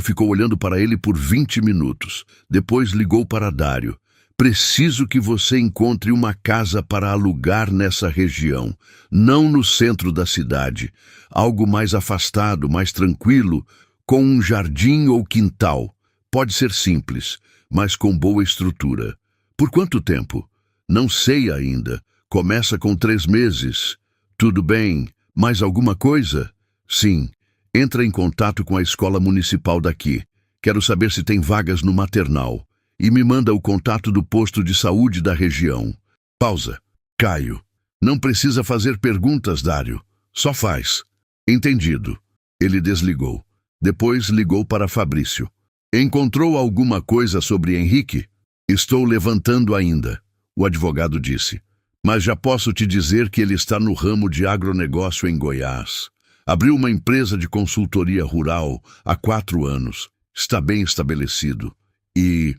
ficou olhando para ele por 20 minutos. Depois ligou para Dário. Preciso que você encontre uma casa para alugar nessa região, não no centro da cidade. Algo mais afastado, mais tranquilo, com um jardim ou quintal. Pode ser simples, mas com boa estrutura. Por quanto tempo? Não sei ainda. Começa com 3 meses. Tudo bem. Mais alguma coisa? Sim. Entra em contato com a escola municipal daqui. Quero saber se tem vagas no maternal. E me manda o contato do posto de saúde da região. Pausa. Caio. Não precisa fazer perguntas, Dário. Só faz. Entendido. Ele desligou. Depois ligou para Fabrício. Encontrou alguma coisa sobre Henrique? Estou levantando ainda, o advogado disse. Mas já posso te dizer que ele está no ramo de agronegócio em Goiás. Abriu uma empresa de consultoria rural há 4 anos. Está bem estabelecido. E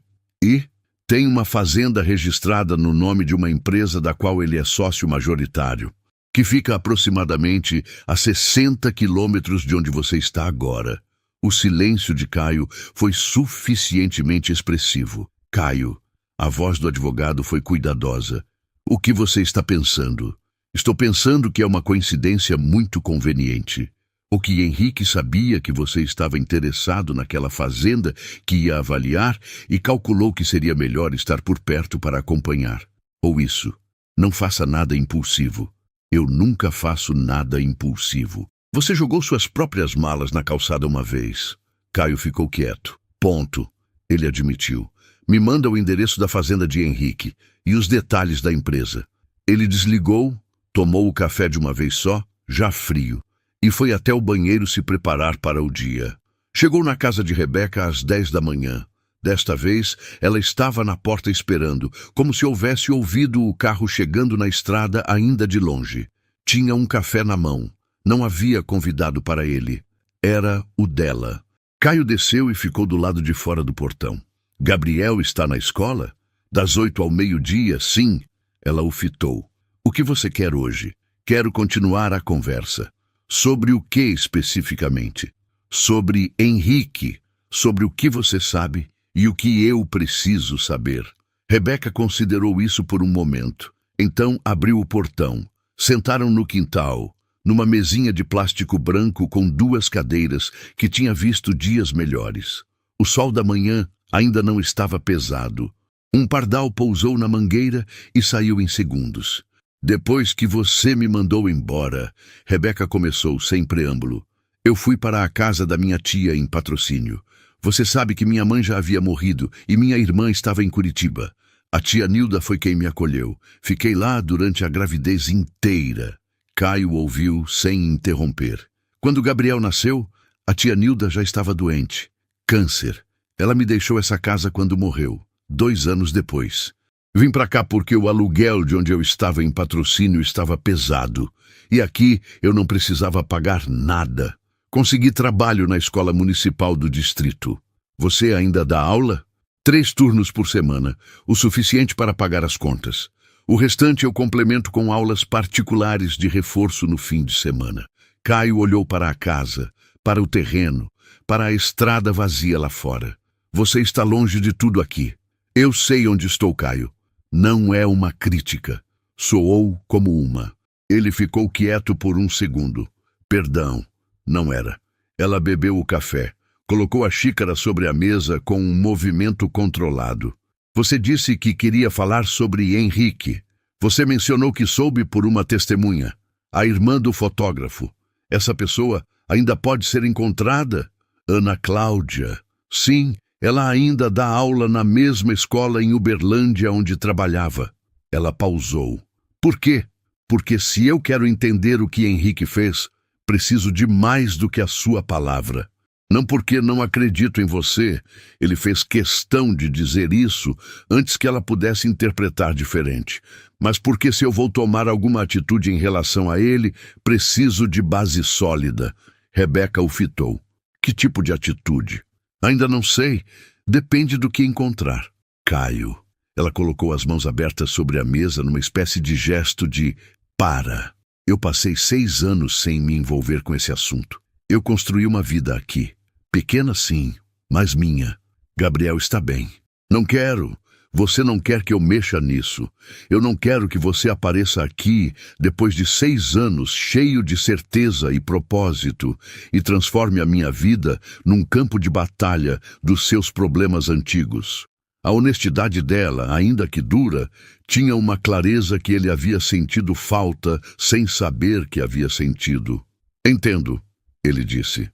tem uma fazenda registrada no nome de uma empresa da qual ele é sócio majoritário, que fica aproximadamente a 60 quilômetros de onde você está agora. O silêncio de Caio foi suficientemente expressivo. Caio, a voz do advogado foi cuidadosa. O que você está pensando? Estou pensando que é uma coincidência muito conveniente. O que Henrique sabia que você estava interessado naquela fazenda que ia avaliar e calculou que seria melhor estar por perto para acompanhar. Ou isso. Não faça nada impulsivo. Eu nunca faço nada impulsivo. Você jogou suas próprias malas na calçada uma vez. Caio ficou quieto. Ponto. Ele admitiu. Me manda o endereço da fazenda de Henrique e os detalhes da empresa. Ele desligou, tomou o café de uma vez só, já frio, e foi até o banheiro se preparar para o dia. Chegou na casa de Rebeca às 10 da manhã. Desta vez, ela estava na porta esperando, como se houvesse ouvido o carro chegando na estrada ainda de longe. Tinha um café na mão. Não havia convidado para ele. Era o dela. Caio desceu e ficou do lado de fora do portão. Gabriel está na escola? Das 8 ao meio-dia, sim. Ela o fitou. O que você quer hoje? Quero continuar a conversa. Sobre o que especificamente? Sobre Henrique. Sobre o que você sabe e o que eu preciso saber. Rebeca considerou isso por um momento. Então abriu o portão. Sentaram no quintal, numa mesinha de plástico branco com 2 cadeiras que tinha visto dias melhores. O sol da manhã ainda não estava pesado. Um pardal pousou na mangueira e saiu em segundos. Depois que você me mandou embora, Rebeca começou sem preâmbulo. Eu fui para a casa da minha tia em Patrocínio. Você sabe que minha mãe já havia morrido e minha irmã estava em Curitiba. A tia Nilda foi quem me acolheu. Fiquei lá durante a gravidez inteira. Caio ouviu sem interromper. Quando Gabriel nasceu, a tia Nilda já estava doente. Câncer. Ela me deixou essa casa quando morreu, 2 anos depois. Vim para cá porque o aluguel de onde eu estava em Patrocínio estava pesado. E aqui eu não precisava pagar nada. Consegui trabalho na escola municipal do distrito. Você ainda dá aula? 3 turnos por semana, o suficiente para pagar as contas. O restante eu complemento com aulas particulares de reforço no fim de semana. Caio olhou para a casa, para o terreno, para a estrada vazia lá fora. Você está longe de tudo aqui. Eu sei onde estou, Caio. Não é uma crítica. Soou como uma. Ele ficou quieto por um segundo. Perdão, não era. Ela bebeu o café. Colocou a xícara sobre a mesa com um movimento controlado. Você disse que queria falar sobre Henrique. Você mencionou que soube por uma testemunha, a irmã do fotógrafo. Essa pessoa ainda pode ser encontrada? Ana Cláudia. Sim, ela ainda dá aula na mesma escola em Uberlândia onde trabalhava. Ela pausou. Por quê? Porque se eu quero entender o que Henrique fez, preciso de mais do que a sua palavra. Não porque não acredito em você, ele fez questão de dizer isso antes que ela pudesse interpretar diferente. Mas porque se eu vou tomar alguma atitude em relação a ele, preciso de base sólida. Rebeca o fitou. Que tipo de atitude? Ainda não sei. Depende do que encontrar. Caio. Ela colocou as mãos abertas sobre a mesa numa espécie de gesto de para. Eu passei 6 anos sem me envolver com esse assunto. Eu construí uma vida aqui. Pequena sim, mas minha. Gabriel está bem. Não quero. Você não quer que eu mexa nisso. Eu não quero que você apareça aqui, depois de 6 anos, cheio de certeza e propósito, e transforme a minha vida num campo de batalha dos seus problemas antigos. A honestidade dela, ainda que dura, tinha uma clareza que ele havia sentido falta sem saber que havia sentido. Entendo. Ele disse.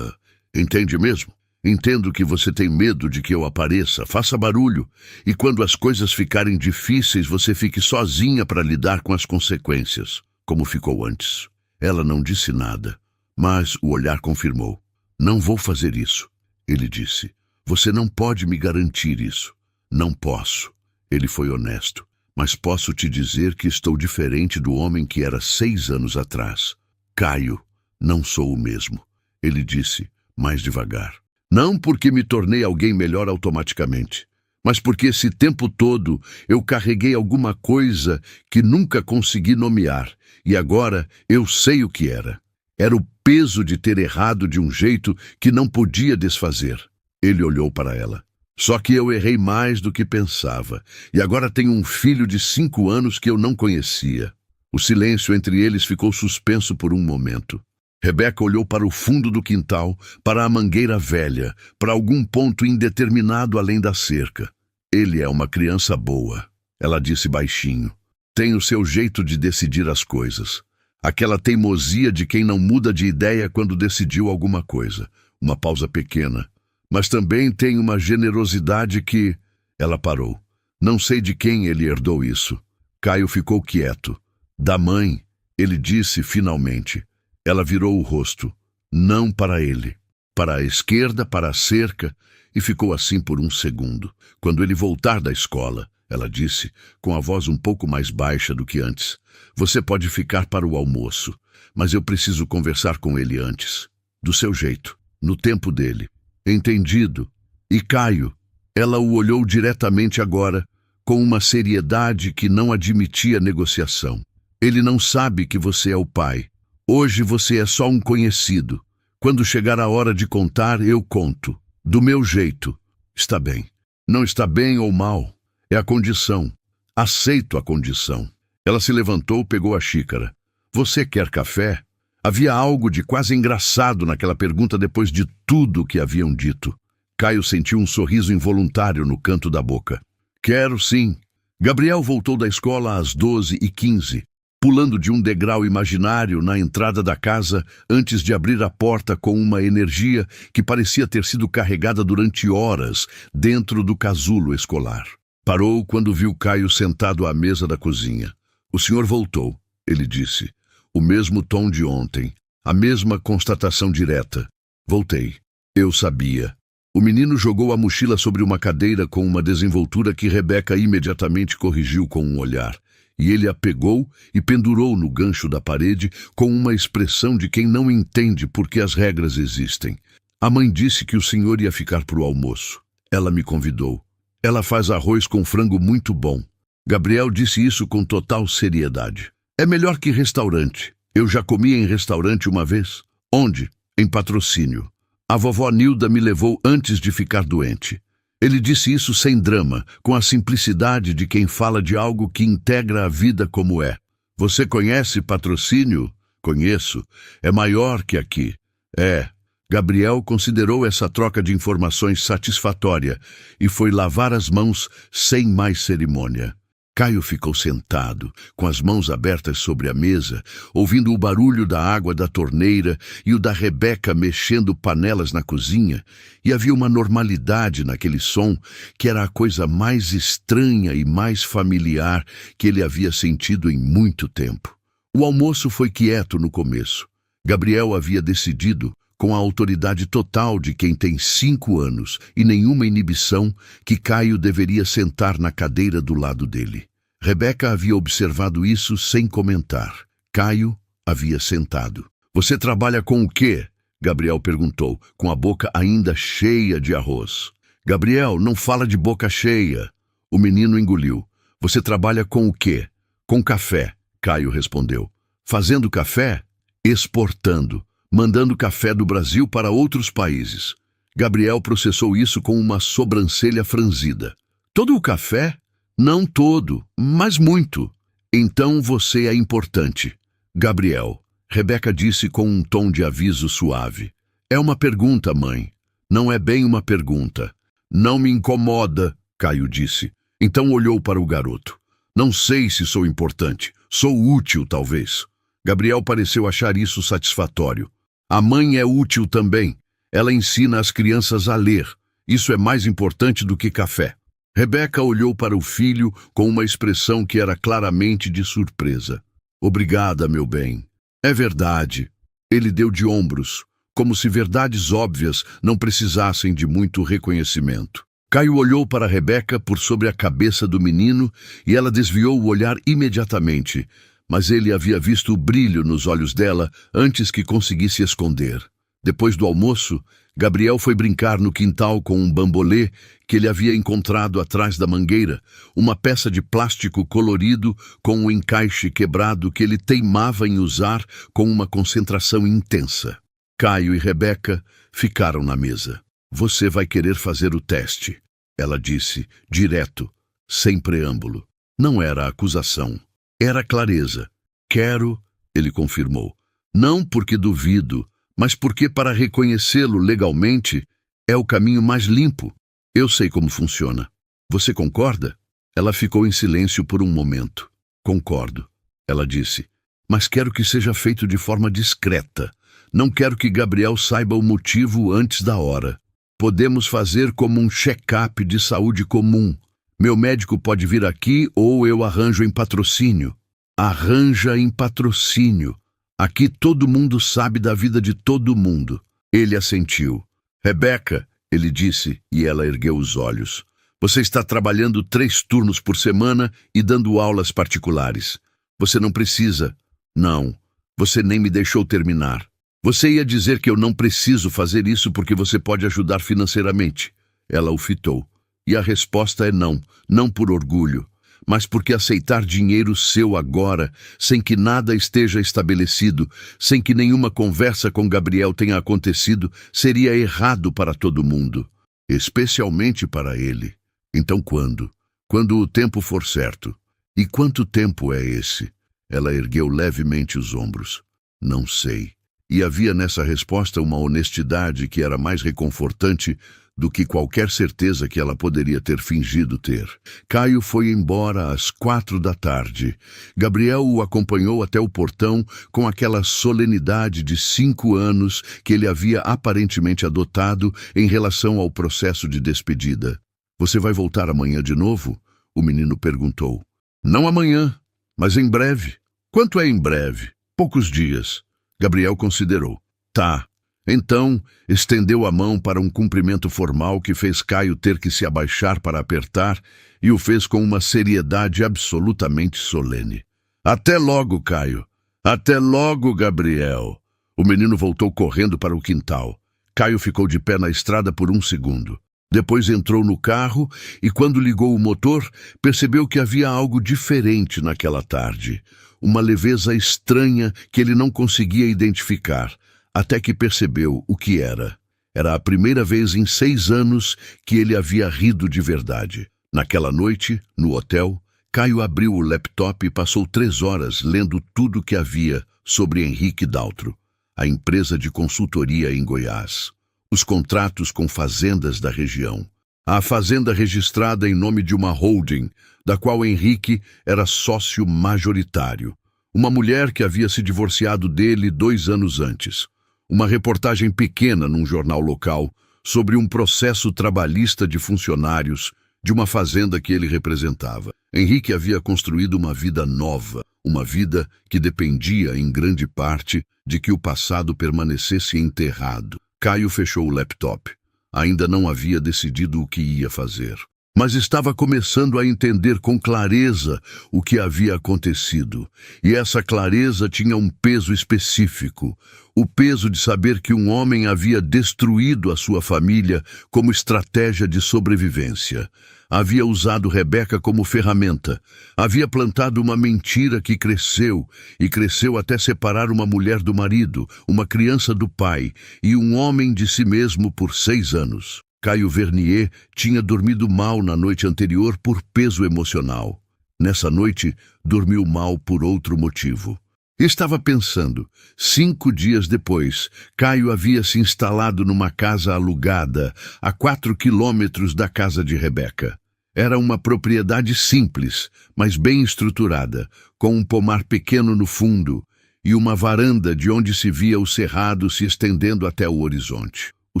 Entende mesmo? Entendo que você tem medo de que eu apareça, faça barulho, e quando as coisas ficarem difíceis você fique sozinha para lidar com as consequências, como ficou antes. Ela não disse nada, mas o olhar confirmou. Não vou fazer isso, ele disse. Você não pode me garantir isso. Não posso. Ele foi honesto. Mas posso te dizer que estou diferente do homem que era 6 anos atrás. Caio. Não sou o mesmo, ele disse, mais devagar. Não porque me tornei alguém melhor automaticamente, mas porque esse tempo todo eu carreguei alguma coisa que nunca consegui nomear, e agora eu sei o que era. Era o peso de ter errado de um jeito que não podia desfazer. Ele olhou para ela. Só que eu errei mais do que pensava, e agora tenho um filho de 5 anos que eu não conhecia. O silêncio entre eles ficou suspenso por um momento. Rebeca olhou para o fundo do quintal, para a mangueira velha, para algum ponto indeterminado além da cerca. Ele é uma criança boa, ela disse baixinho. Tem o seu jeito de decidir as coisas. Aquela teimosia de quem não muda de ideia quando decidiu alguma coisa. Uma pausa pequena. Mas também tem uma generosidade que... Ela parou. Não sei de quem ele herdou isso. Caio ficou quieto. Da mãe, ele disse finalmente. Ela virou o rosto. Não para ele. Para a esquerda, para a cerca, e ficou assim por um segundo. Quando ele voltar da escola, ela disse, com a voz um pouco mais baixa do que antes. Você pode ficar para o almoço, mas eu preciso conversar com ele antes. Do seu jeito, no tempo dele. Entendido. E Caio, ela o olhou diretamente agora, com uma seriedade que não admitia negociação. Ele não sabe que você é o pai. Hoje você é só um conhecido. Quando chegar a hora de contar, eu conto. Do meu jeito. Está bem. Não está bem ou mal. É a condição. Aceito a condição. Ela se levantou, pegou a xícara. Você quer café? Havia algo de quase engraçado naquela pergunta depois de tudo que haviam dito. Caio sentiu um sorriso involuntário no canto da boca. Quero sim. Gabriel voltou da escola às 12h15. Pulando de um degrau imaginário na entrada da casa antes de abrir a porta com uma energia que parecia ter sido carregada durante horas dentro do casulo escolar. Parou quando viu Caio sentado à mesa da cozinha. O senhor voltou, ele disse. O mesmo tom de ontem, a mesma constatação direta. Voltei. Eu sabia. O menino jogou a mochila sobre uma cadeira com uma desenvoltura que Rebeca imediatamente corrigiu com um olhar. E ele a pegou e pendurou no gancho da parede com uma expressão de quem não entende por que as regras existem. A mãe disse que o senhor ia ficar para o almoço. Ela me convidou. Ela faz arroz com frango muito bom. Gabriel disse isso com total seriedade. É melhor que restaurante. Eu já comi em restaurante uma vez. Onde? Em Patrocínio. A vovó Nilda me levou antes de ficar doente. Ele disse isso sem drama, com a simplicidade de quem fala de algo que integra a vida como é. Você conhece Patrocínio? Conheço. É maior que aqui. É. Gabriel considerou essa troca de informações satisfatória e foi lavar as mãos sem mais cerimônia. Caio ficou sentado, com as mãos abertas sobre a mesa, ouvindo o barulho da água da torneira e o da Rebeca mexendo panelas na cozinha, e havia uma normalidade naquele som que era a coisa mais estranha e mais familiar que ele havia sentido em muito tempo. O almoço foi quieto no começo. Gabriel havia decidido, com a autoridade total de quem tem 5 anos e nenhuma inibição, que Caio deveria sentar na cadeira do lado dele. Rebeca havia observado isso sem comentar. Caio havia sentado. Você trabalha com o quê? Gabriel perguntou, com a boca ainda cheia de arroz. Gabriel, não fala de boca cheia. O menino engoliu. Você trabalha com o quê? Com café, Caio respondeu. Fazendo café? Exportando. Mandando café do Brasil para outros países. Gabriel processou isso com uma sobrancelha franzida. Todo o café? Não todo, mas muito. Então você é importante. Gabriel, Rebeca disse com um tom de aviso suave. É uma pergunta, mãe. Não é bem uma pergunta. Não me incomoda, Caio disse. Então olhou para o garoto. Não sei se sou importante. Sou útil, talvez. Gabriel pareceu achar isso satisfatório. A mãe é útil também. Ela ensina as crianças a ler. Isso é mais importante do que café. Rebeca olhou para o filho com uma expressão que era claramente de surpresa. Obrigada, meu bem. É verdade. Ele deu de ombros, como se verdades óbvias não precisassem de muito reconhecimento. Caio olhou para Rebeca por sobre a cabeça do menino e ela desviou o olhar imediatamente, mas ele havia visto o brilho nos olhos dela antes que conseguisse esconder. Depois do almoço, Gabriel foi brincar no quintal com um bambolê que ele havia encontrado atrás da mangueira, uma peça de plástico colorido com um encaixe quebrado que ele teimava em usar com uma concentração intensa. Caio e Rebeca ficaram na mesa. Você vai querer fazer o teste, ela disse, direto, sem preâmbulo. Não era acusação. Era clareza. Quero, ele confirmou. Não porque duvido, mas porque para reconhecê-lo legalmente é o caminho mais limpo. Eu sei como funciona. Você concorda? Ela ficou em silêncio por um momento. Concordo, ela disse. Mas quero que seja feito de forma discreta. Não quero que Gabriel saiba o motivo antes da hora. Podemos fazer como um check-up de saúde comum. Meu médico pode vir aqui ou eu arranjo em patrocínio. Arranja em patrocínio. Aqui todo mundo sabe da vida de todo mundo. Ele assentiu. Rebeca, ele disse, e ela ergueu os olhos. Você está trabalhando 3 turnos por semana e dando aulas particulares. Você não precisa. Não, você nem me deixou terminar. Você ia dizer que eu não preciso fazer isso porque você pode ajudar financeiramente. Ela o fitou. E a resposta é não, não por orgulho, mas porque aceitar dinheiro seu agora, sem que nada esteja estabelecido, sem que nenhuma conversa com Gabriel tenha acontecido, seria errado para todo mundo, especialmente para ele. Então quando? Quando o tempo for certo. E quanto tempo é esse? Ela ergueu levemente os ombros. Não sei. E havia nessa resposta uma honestidade que era mais reconfortante do que qualquer certeza que ela poderia ter fingido ter. Caio foi embora às 4 da tarde. Gabriel o acompanhou até o portão com aquela solenidade de 5 anos que ele havia aparentemente adotado em relação ao processo de despedida. Você vai voltar amanhã de novo? O menino perguntou. Não amanhã, mas em breve. Quanto é em breve? Poucos dias. Gabriel considerou. Tá. Então, estendeu a mão para um cumprimento formal que fez Caio ter que se abaixar para apertar e o fez com uma seriedade absolutamente solene. Até logo, Caio. Até logo, Gabriel. O menino voltou correndo para o quintal. Caio ficou de pé na estrada por um segundo. Depois entrou no carro e, quando ligou o motor, percebeu que havia algo diferente naquela tarde. Uma leveza estranha que ele não conseguia identificar, até que percebeu o que era. Era a primeira vez em 6 anos que ele havia rido de verdade. Naquela noite, no hotel, Caio abriu o laptop e passou 3 horas lendo tudo o que havia sobre Henrique Daltro, a empresa de consultoria em Goiás, os contratos com fazendas da região, a fazenda registrada em nome de uma holding, da qual Henrique era sócio majoritário, uma mulher que havia se divorciado dele 2 anos antes, uma reportagem pequena num jornal local sobre um processo trabalhista de funcionários de uma fazenda que ele representava. Henrique havia construído uma vida nova, uma vida que dependia, em grande parte, de que o passado permanecesse enterrado. Caio fechou o laptop. Ainda não havia decidido o que ia fazer, mas estava começando a entender com clareza o que havia acontecido. E essa clareza tinha um peso específico, o peso de saber que um homem havia destruído a sua família como estratégia de sobrevivência. Havia usado Rebeca como ferramenta. Havia plantado uma mentira que cresceu, e cresceu até separar uma mulher do marido, uma criança do pai, e um homem de si mesmo por 6 anos. Caio Vernier tinha dormido mal na noite anterior por peso emocional. Nessa noite, dormiu mal por outro motivo. Estava pensando. 5 dias depois, Caio havia se instalado numa casa alugada, a 4 quilômetros da casa de Rebeca. Era uma propriedade simples, mas bem estruturada, com um pomar pequeno no fundo e uma varanda de onde se via o cerrado se estendendo até o horizonte. O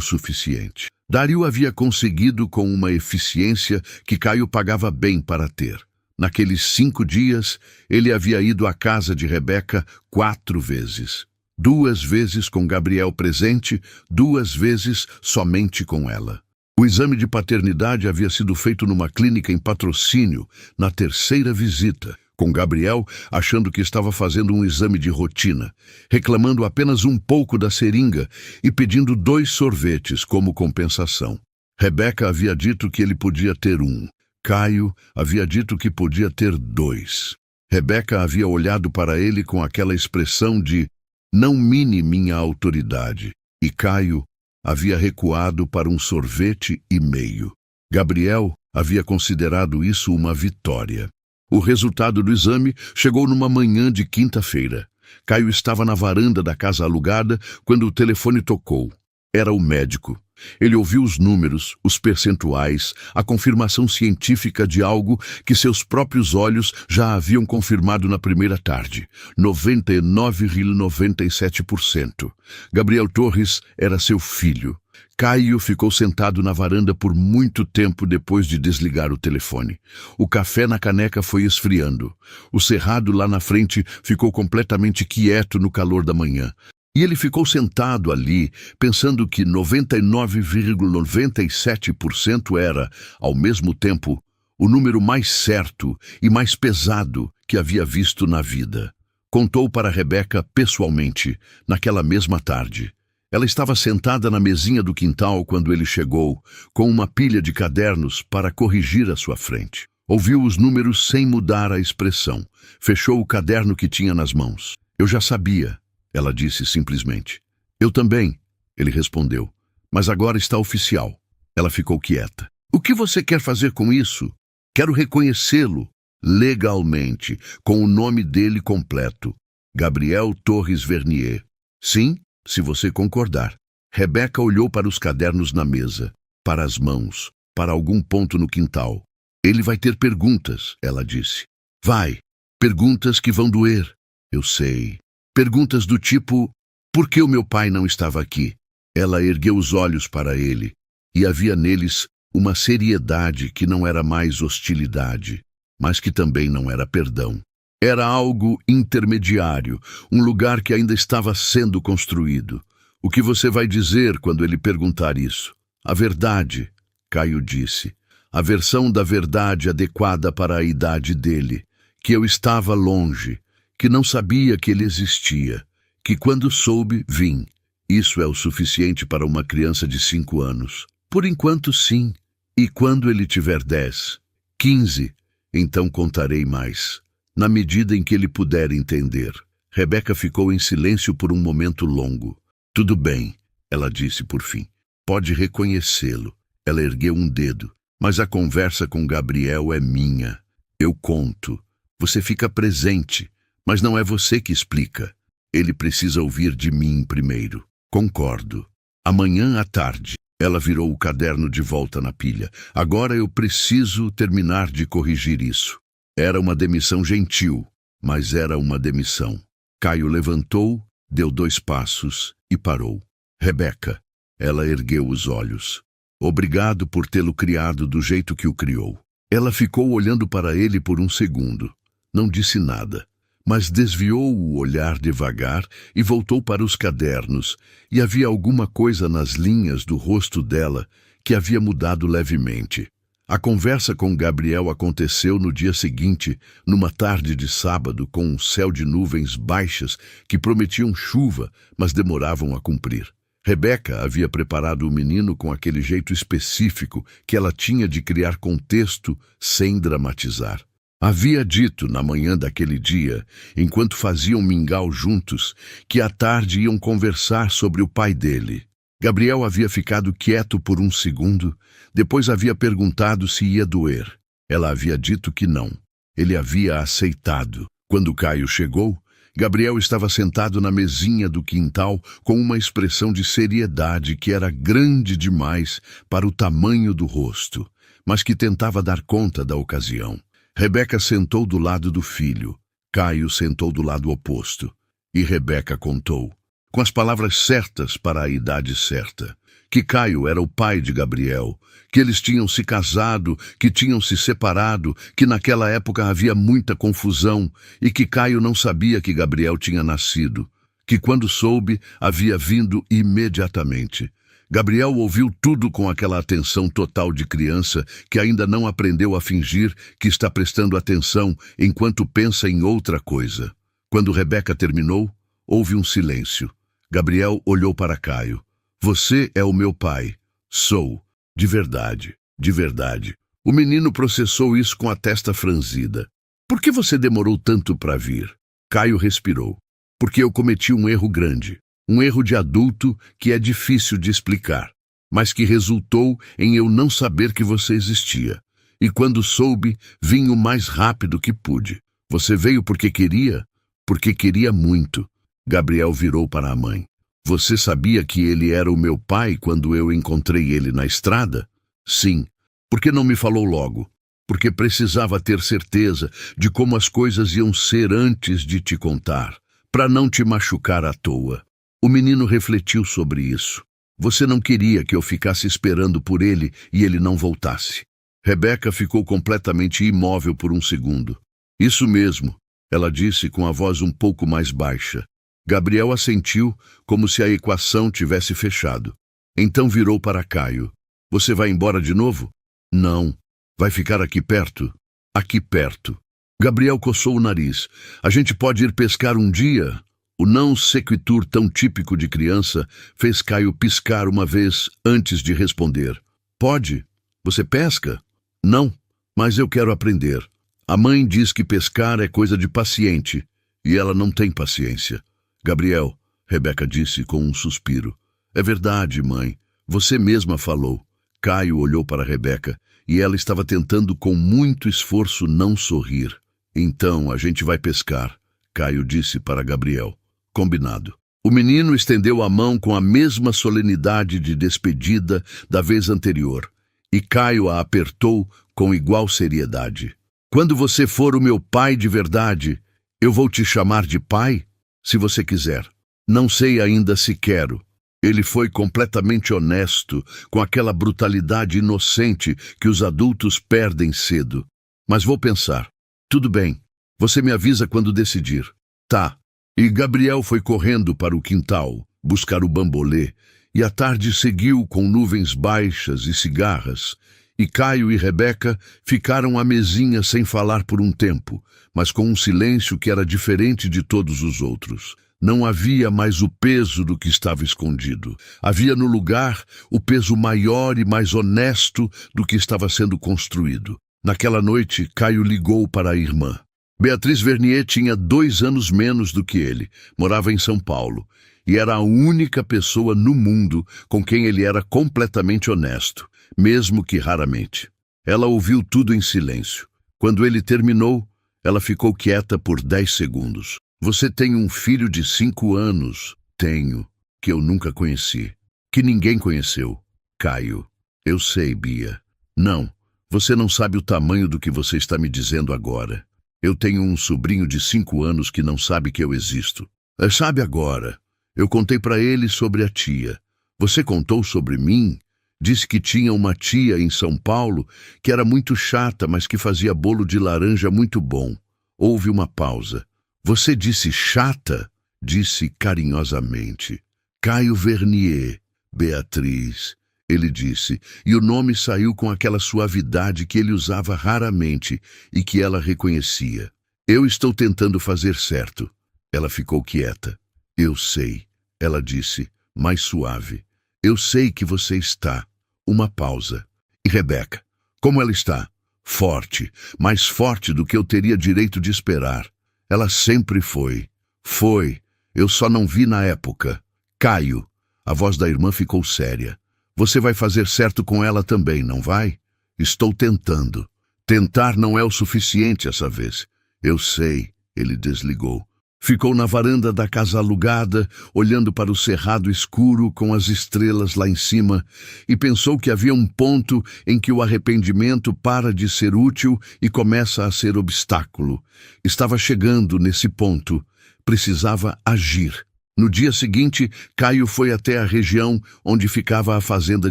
suficiente. Dario havia conseguido com uma eficiência que Caio pagava bem para ter. Naqueles 5 dias, ele havia ido à casa de Rebeca 4 vezes. 2 vezes com Gabriel presente, 2 vezes somente com ela. O exame de paternidade havia sido feito numa clínica em Patrocínio, na 3ª visita, com Gabriel achando que estava fazendo um exame de rotina, reclamando apenas um pouco da seringa e pedindo 2 sorvetes como compensação. Rebeca havia dito que ele podia ter 1. Caio havia dito que podia ter 2. Rebeca havia olhado para ele com aquela expressão de "não mine minha autoridade", e Caio havia recuado para um sorvete e meio. Gabriel havia considerado isso uma vitória. O resultado do exame chegou numa manhã de quinta-feira. Caio estava na varanda da casa alugada quando o telefone tocou. Era o médico. Ele ouviu os números, os percentuais, a confirmação científica de algo que seus próprios olhos já haviam confirmado na primeira tarde. 99,97%. Gabriel Torres era seu filho. Caio ficou sentado na varanda por muito tempo depois de desligar o telefone. O café na caneca foi esfriando. O cerrado lá na frente ficou completamente quieto no calor da manhã. E ele ficou sentado ali, pensando que 99,97% era, ao mesmo tempo, o número mais certo e mais pesado que havia visto na vida. Contou para Rebeca pessoalmente, naquela mesma tarde. Ela estava sentada na mesinha do quintal quando ele chegou, com uma pilha de cadernos para corrigir à sua frente. Ouviu os números sem mudar a expressão. Fechou o caderno que tinha nas mãos. Eu já sabia, ela disse simplesmente. Eu também, ele respondeu. Mas agora está oficial. Ela ficou quieta. O que você quer fazer com isso? Quero reconhecê-lo, legalmente, com o nome dele completo. Gabriel Torres Vernier. Sim? Se você concordar. Rebeca olhou para os cadernos na mesa, para as mãos, para algum ponto no quintal. Ele vai ter perguntas, ela disse. Vai. Perguntas que vão doer. Eu sei. Perguntas do tipo, por que o meu pai não estava aqui? Ela ergueu os olhos para ele, e havia neles uma seriedade que não era mais hostilidade, mas que também não era perdão. Era algo intermediário, um lugar que ainda estava sendo construído. O que você vai dizer quando ele perguntar isso? A verdade, Caio disse. A versão da verdade adequada para a idade dele. Que eu estava longe, que não sabia que ele existia, que quando soube, vim. Isso é o suficiente para uma criança de 5 anos. Por enquanto, sim. E quando ele tiver 10, 15, então contarei mais. Na medida em que ele puder entender. Rebeca ficou em silêncio por um momento longo. Tudo bem, ela disse por fim. Pode reconhecê-lo. Ela ergueu um dedo. Mas a conversa com Gabriel é minha. Eu conto. Você fica presente, mas não é você que explica. Ele precisa ouvir de mim primeiro. Concordo. Amanhã à tarde. Ela virou o caderno de volta na pilha. Agora eu preciso terminar de corrigir isso. Era uma demissão gentil, mas era uma demissão. Caio levantou, deu 2 passos e parou. Rebeca. Ela ergueu os olhos. Obrigado por tê-lo criado do jeito que o criou. Ela ficou olhando para ele por um segundo. Não disse nada, mas desviou o olhar devagar e voltou para os cadernos, e havia alguma coisa nas linhas do rosto dela que havia mudado levemente. A conversa com Gabriel aconteceu no dia seguinte, numa tarde de sábado, com um céu de nuvens baixas que prometiam chuva, mas demoravam a cumprir. Rebeca havia preparado o menino com aquele jeito específico que ela tinha de criar contexto sem dramatizar. Havia dito, na manhã daquele dia, enquanto faziam mingau juntos, que à tarde iam conversar sobre o pai dele. Gabriel havia ficado quieto por um segundo, depois havia perguntado se ia doer. Ela havia dito que não. Ele havia aceitado. Quando Caio chegou, Gabriel estava sentado na mesinha do quintal com uma expressão de seriedade que era grande demais para o tamanho do rosto, mas que tentava dar conta da ocasião. Rebeca sentou do lado do filho. Caio sentou do lado oposto. E Rebeca contou, com as palavras certas para a idade certa, que Caio era o pai de Gabriel, que eles tinham se casado, que tinham se separado, que naquela época havia muita confusão e que Caio não sabia que Gabriel tinha nascido, que quando soube havia vindo imediatamente. Gabriel ouviu tudo com aquela atenção total de criança que ainda não aprendeu a fingir que está prestando atenção enquanto pensa em outra coisa. Quando Rebeca terminou, houve um silêncio. Gabriel olhou para Caio. Você é o meu pai. Sou. De verdade. De verdade. O menino processou isso com a testa franzida. Por que você demorou tanto para vir? Caio respirou. Porque eu cometi um erro grande. Um erro de adulto que é difícil de explicar, mas que resultou em eu não saber que você existia. E quando soube, vim o mais rápido que pude. Você veio porque queria? Porque queria muito. Gabriel virou para a mãe. Você sabia que ele era o meu pai quando eu encontrei ele na estrada? Sim. Por que não me falou logo? Porque precisava ter certeza de como as coisas iam ser antes de te contar, para não te machucar à toa. O menino refletiu sobre isso. Você não queria que eu ficasse esperando por ele e ele não voltasse. Rebeca ficou completamente imóvel por um segundo. Isso mesmo, ela disse com a voz um pouco mais baixa. Gabriel assentiu, como se a equação tivesse fechado. Então virou para Caio. Você vai embora de novo? Não. Vai ficar aqui perto? Aqui perto. Gabriel coçou o nariz. A gente pode ir pescar um dia? O não sequitur tão típico de criança fez Caio piscar uma vez antes de responder. Pode? Você pesca? Não, mas eu quero aprender. A mãe diz que pescar é coisa de paciente, e ela não tem paciência. Gabriel, Rebeca disse com um suspiro. É verdade, mãe. Você mesma falou. Caio olhou para Rebeca, e ela estava tentando com muito esforço não sorrir. Então, a gente vai pescar, Caio disse para Gabriel. Combinado. O menino estendeu a mão com a mesma solenidade de despedida da vez anterior, e Caio a apertou com igual seriedade. Quando você for o meu pai de verdade, eu vou te chamar de pai, se você quiser. Não sei ainda se quero. Ele foi completamente honesto, com aquela brutalidade inocente que os adultos perdem cedo. Mas vou pensar. Tudo bem. Você me avisa quando decidir. Tá. E Gabriel foi correndo para o quintal, buscar o bambolê, e a tarde seguiu com nuvens baixas e cigarras, e Caio e Rebeca ficaram à mesinha sem falar por um tempo, mas com um silêncio que era diferente de todos os outros. Não havia mais o peso do que estava escondido. Havia no lugar o peso maior e mais honesto do que estava sendo construído. Naquela noite, Caio ligou para a irmã. Beatriz Vernier tinha 2 anos menos do que ele, morava em São Paulo, e era a única pessoa no mundo com quem ele era completamente honesto, mesmo que raramente. Ela ouviu tudo em silêncio. Quando ele terminou, ela ficou quieta por 10 segundos. Você tem um filho de 5 anos? Tenho, que eu nunca conheci. Que ninguém conheceu. Caio. Eu sei, Bia. Não, você não sabe o tamanho do que você está me dizendo agora. Eu tenho um sobrinho de 5 anos que não sabe que eu existo. Sabe agora. Eu contei para ele sobre a tia. Você contou sobre mim? Disse que tinha uma tia em São Paulo que era muito chata, mas que fazia bolo de laranja muito bom. Houve uma pausa. Você disse chata? Disse carinhosamente. Caio Vernier, Beatriz. Ele disse, e o nome saiu com aquela suavidade que ele usava raramente e que ela reconhecia. Eu estou tentando fazer certo. Ela ficou quieta. Eu sei, ela disse, mais suave. Eu sei que você está. Uma pausa. E Rebeca, como ela está? Forte, mais forte do que eu teria direito de esperar. Ela sempre foi. Foi. Eu só não vi na época. Caio. A voz da irmã ficou séria. Você vai fazer certo com ela também, não vai? Estou tentando. Tentar não é o suficiente essa vez. Eu sei, ele desligou. Ficou na varanda da casa alugada, olhando para o cerrado escuro com as estrelas lá em cima, e pensou que havia um ponto em que o arrependimento para de ser útil e começa a ser obstáculo. Estava chegando nesse ponto. Precisava agir. No dia seguinte, Caio foi até a região onde ficava a fazenda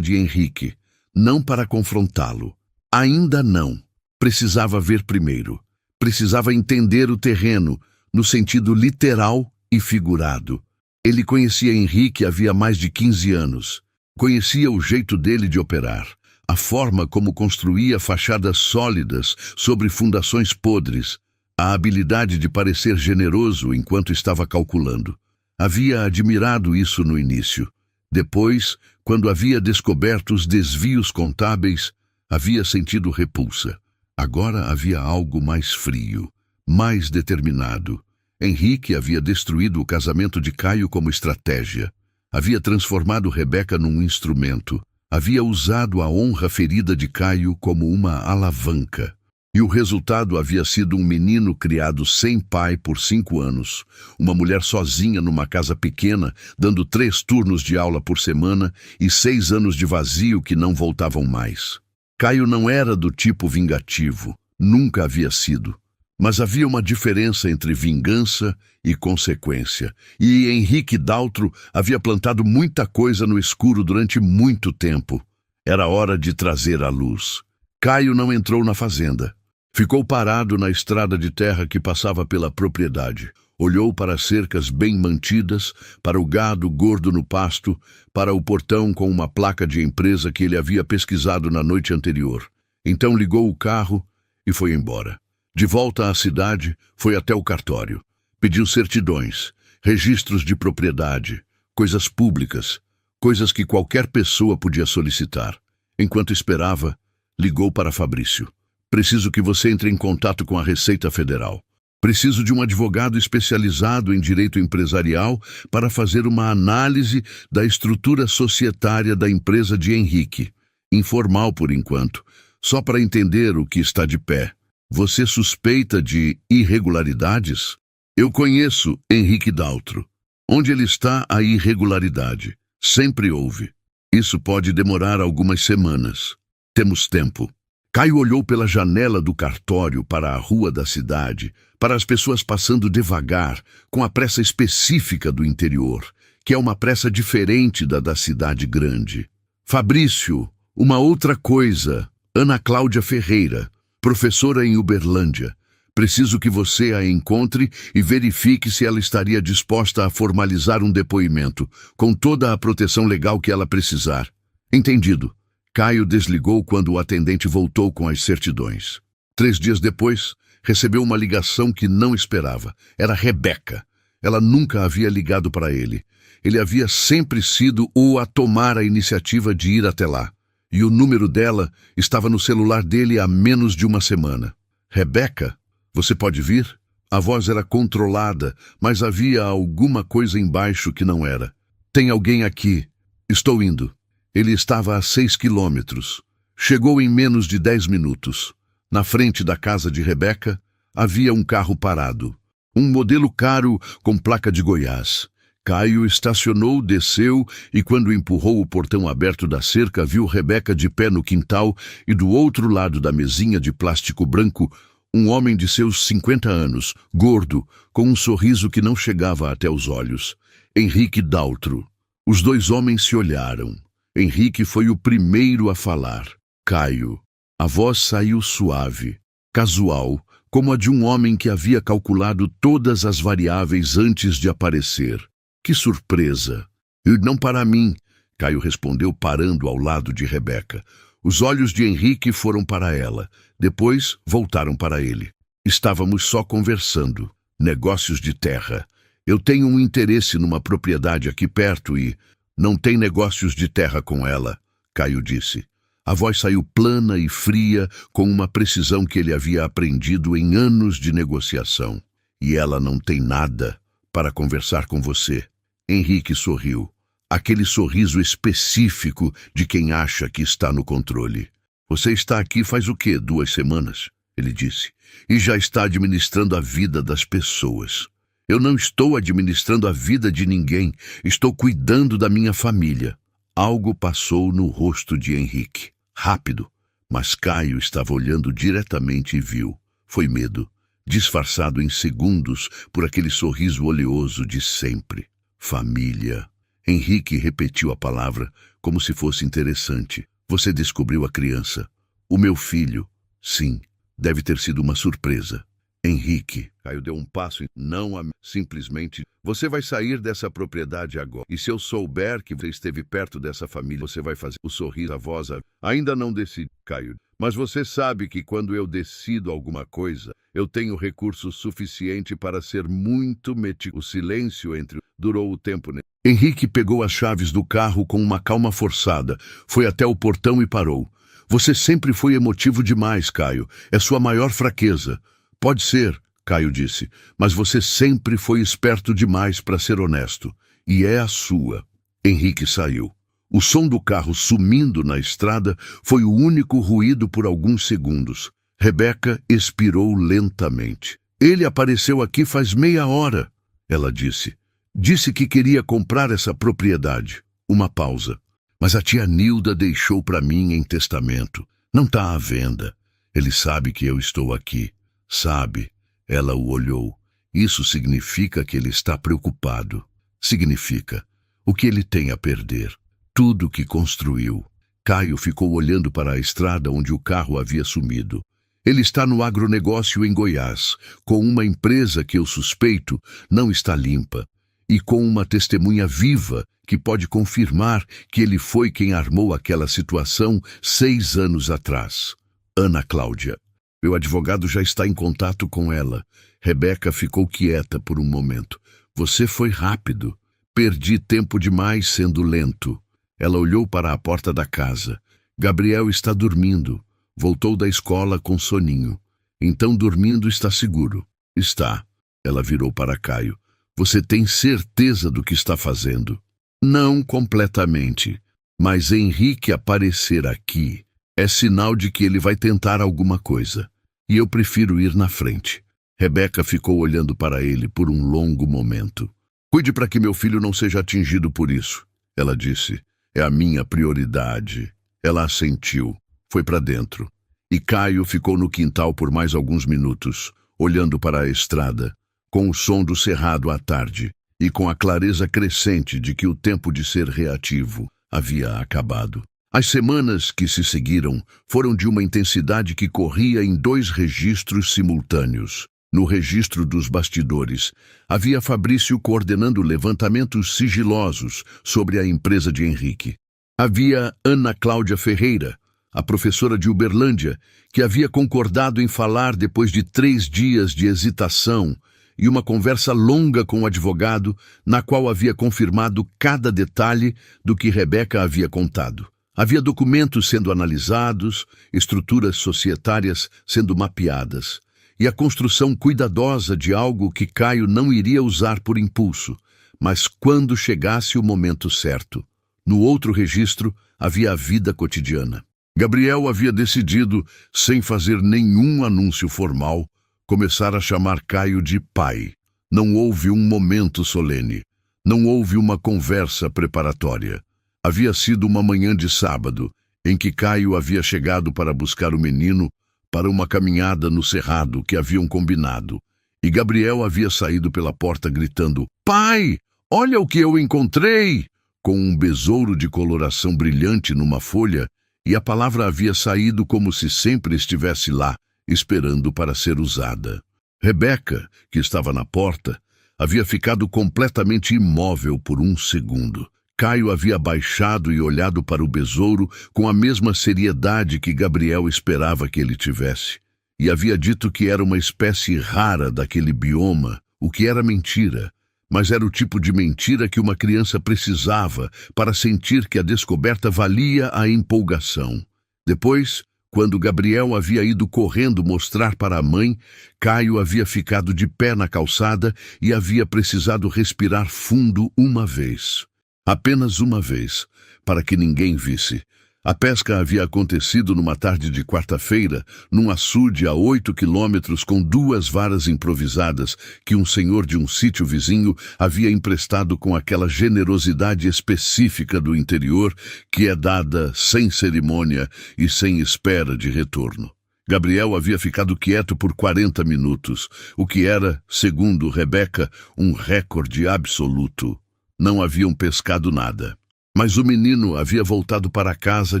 de Henrique. Não para confrontá-lo. Ainda não. Precisava ver primeiro. Precisava entender o terreno, no sentido literal e figurado. Ele conhecia Henrique havia mais de 15 anos. Conhecia o jeito dele de operar, a forma como construía fachadas sólidas sobre fundações podres, a habilidade de parecer generoso enquanto estava calculando. Havia admirado isso no início. Depois, quando havia descoberto os desvios contábeis, havia sentido repulsa. Agora havia algo mais frio, mais determinado. Henrique havia destruído o casamento de Caio como estratégia. Havia transformado Rebeca num instrumento. Havia usado a honra ferida de Caio como uma alavanca. E o resultado havia sido um menino criado sem pai por 5 anos, uma mulher sozinha numa casa pequena, dando 3 turnos de aula por semana e 6 anos de vazio que não voltavam mais. Caio não era do tipo vingativo, nunca havia sido. Mas havia uma diferença entre vingança e consequência, e Henrique Daltro havia plantado muita coisa no escuro durante muito tempo. Era hora de trazer à luz. Caio não entrou na fazenda. Ficou parado na estrada de terra que passava pela propriedade. Olhou para as cercas bem mantidas, para o gado gordo no pasto, para o portão com uma placa de empresa que ele havia pesquisado na noite anterior. Então ligou o carro e foi embora. De volta à cidade, foi até o cartório. Pediu certidões, registros de propriedade, coisas públicas, coisas que qualquer pessoa podia solicitar. Enquanto esperava, ligou para Fabrício. Preciso que você entre em contato com a Receita Federal. Preciso de um advogado especializado em direito empresarial para fazer uma análise da estrutura societária da empresa de Henrique. Informal por enquanto, só para entender o que está de pé. Você suspeita de irregularidades? Eu conheço Henrique Daltro. Onde ele está, a irregularidade. Sempre houve. Isso pode demorar algumas semanas. Temos tempo. Caio olhou pela janela do cartório para a rua da cidade, para as pessoas passando devagar, com a pressa específica do interior, que é uma pressa diferente da cidade grande. Fabrício, uma outra coisa. Ana Cláudia Ferreira, professora em Uberlândia. Preciso que você a encontre e verifique se ela estaria disposta a formalizar um depoimento, com toda a proteção legal que ela precisar. Entendido. Caio desligou quando o atendente voltou com as certidões. 3 dias depois, recebeu uma ligação que não esperava. Era Rebeca. Ela nunca havia ligado para ele. Ele havia sempre sido o a tomar a iniciativa de ir até lá. E o número dela estava no celular dele há menos de uma semana. Rebeca, você pode vir? A voz era controlada, mas havia alguma coisa embaixo que não era. Tem alguém aqui. Estou indo. Ele estava a 6 quilômetros. Chegou em menos de 10 minutos. Na frente da casa de Rebeca, havia um carro parado. Um modelo caro com placa de Goiás. Caio estacionou, desceu e quando empurrou o portão aberto da cerca, viu Rebeca de pé no quintal e do outro lado da mesinha de plástico branco, um homem de seus 50 anos, gordo, com um sorriso que não chegava até os olhos. Henrique Daltro. Os 2 homens se olharam. Henrique foi o primeiro a falar. Caio. A voz saiu suave, casual, como a de um homem que havia calculado todas as variáveis antes de aparecer. Que surpresa! E não para mim, Caio respondeu parando ao lado de Rebeca. Os olhos de Henrique foram para ela, depois voltaram para ele. Estávamos só conversando. Negócios de terra. Eu tenho um interesse numa propriedade aqui perto e... Não tem negócios de terra com ela, Caio disse. A voz saiu plana e fria, com uma precisão que ele havia aprendido em anos de negociação. E ela não tem nada para conversar com você. Henrique sorriu. Aquele sorriso específico de quem acha que está no controle. Você está aqui faz o quê? 2 semanas? Ele disse. E já está administrando a vida das pessoas. Eu não estou administrando a vida de ninguém, estou cuidando da minha família. Algo passou no rosto de Henrique. Rápido, mas Caio estava olhando diretamente e viu. Foi medo, disfarçado em segundos por aquele sorriso oleoso de sempre. Família. Henrique repetiu a palavra como se fosse interessante. Você descobriu a criança. O meu filho. Sim, deve ter sido uma surpresa. Henrique. Caio deu um passo e não simplesmente. Você vai sair dessa propriedade agora. E se eu souber que você esteve perto dessa família, você vai fazer o sorriso, a voz. Ainda não decidi, Caio. Mas você sabe que quando eu decido alguma coisa, eu tenho recurso suficiente para ser muito meticuloso. O silêncio durou o tempo. Henrique pegou as chaves do carro com uma calma forçada. Foi até o portão e parou. Você sempre foi emotivo demais, Caio. É sua maior fraqueza. Pode ser, Caio disse, mas você sempre foi esperto demais para ser honesto. E é a sua. Henrique saiu. O som do carro sumindo na estrada foi o único ruído por alguns segundos. Rebeca expirou lentamente. Ele apareceu aqui faz meia hora, ela disse. Disse que queria comprar essa propriedade. Uma pausa. Mas a tia Nilda deixou para mim em testamento. Não está à venda. Ele sabe que eu estou aqui. Sabe. Ela o olhou. Isso significa que ele está preocupado. Significa. O que ele tem a perder? Tudo que construiu. Caio ficou olhando para a estrada onde o carro havia sumido. Ele está no agronegócio em Goiás, com uma empresa que eu suspeito não está limpa, e com uma testemunha viva que pode confirmar que ele foi quem armou aquela situação 6 anos atrás. Ana Cláudia. Meu advogado já está em contato com ela. Rebeca ficou quieta por um momento. Você foi rápido. Perdi tempo demais sendo lento. Ela olhou para a porta da casa. Gabriel está dormindo. Voltou da escola com soninho. Então dormindo está seguro. Está. Ela virou para Caio. Você tem certeza do que está fazendo? Não completamente. Mas Henrique aparecer aqui é sinal de que ele vai tentar alguma coisa. E eu prefiro ir na frente. Rebeca ficou olhando para ele por um longo momento. Cuide para que meu filho não seja atingido por isso, ela disse. É a minha prioridade. Ela assentiu. Foi para dentro. E Caio ficou no quintal por mais alguns minutos, olhando para a estrada, com o som do cerrado à tarde e com a clareza crescente de que o tempo de ser reativo havia acabado. As semanas que se seguiram foram de uma intensidade que corria em 2 registros simultâneos. No registro dos bastidores, havia Fabrício coordenando levantamentos sigilosos sobre a empresa de Henrique. Havia Ana Cláudia Ferreira, a professora de Uberlândia, que havia concordado em falar depois de 3 dias de hesitação e uma conversa longa com o advogado, na qual havia confirmado cada detalhe do que Rebeca havia contado. Havia documentos sendo analisados, estruturas societárias sendo mapeadas, e a construção cuidadosa de algo que Caio não iria usar por impulso, mas quando chegasse o momento certo. No outro registro havia a vida cotidiana. Gabriel havia decidido, sem fazer nenhum anúncio formal, começar a chamar Caio de pai. Não houve um momento solene. Não houve uma conversa preparatória. Havia sido uma manhã de sábado, em que Caio havia chegado para buscar o menino para uma caminhada no cerrado que haviam combinado, e Gabriel havia saído pela porta gritando: "Pai, olha o que eu encontrei!" com um besouro de coloração brilhante numa folha, e a palavra havia saído como se sempre estivesse lá, esperando para ser usada. Rebeca, que estava na porta, havia ficado completamente imóvel por um segundo. Caio havia baixado e olhado para o besouro com a mesma seriedade que Gabriel esperava que ele tivesse, e havia dito que era uma espécie rara daquele bioma, o que era mentira, mas era o tipo de mentira que uma criança precisava para sentir que a descoberta valia a empolgação. Depois, quando Gabriel havia ido correndo mostrar para a mãe, Caio havia ficado de pé na calçada e havia precisado respirar fundo uma vez. Apenas uma vez, para que ninguém visse. A pesca havia acontecido numa tarde de quarta-feira, num açude a 8 quilômetros com 2 varas improvisadas que um senhor de um sítio vizinho havia emprestado com aquela generosidade específica do interior que é dada sem cerimônia e sem espera de retorno. Gabriel havia ficado quieto por 40 minutos, o que era, segundo Rebeca, um recorde absoluto. Não haviam pescado nada. Mas o menino havia voltado para casa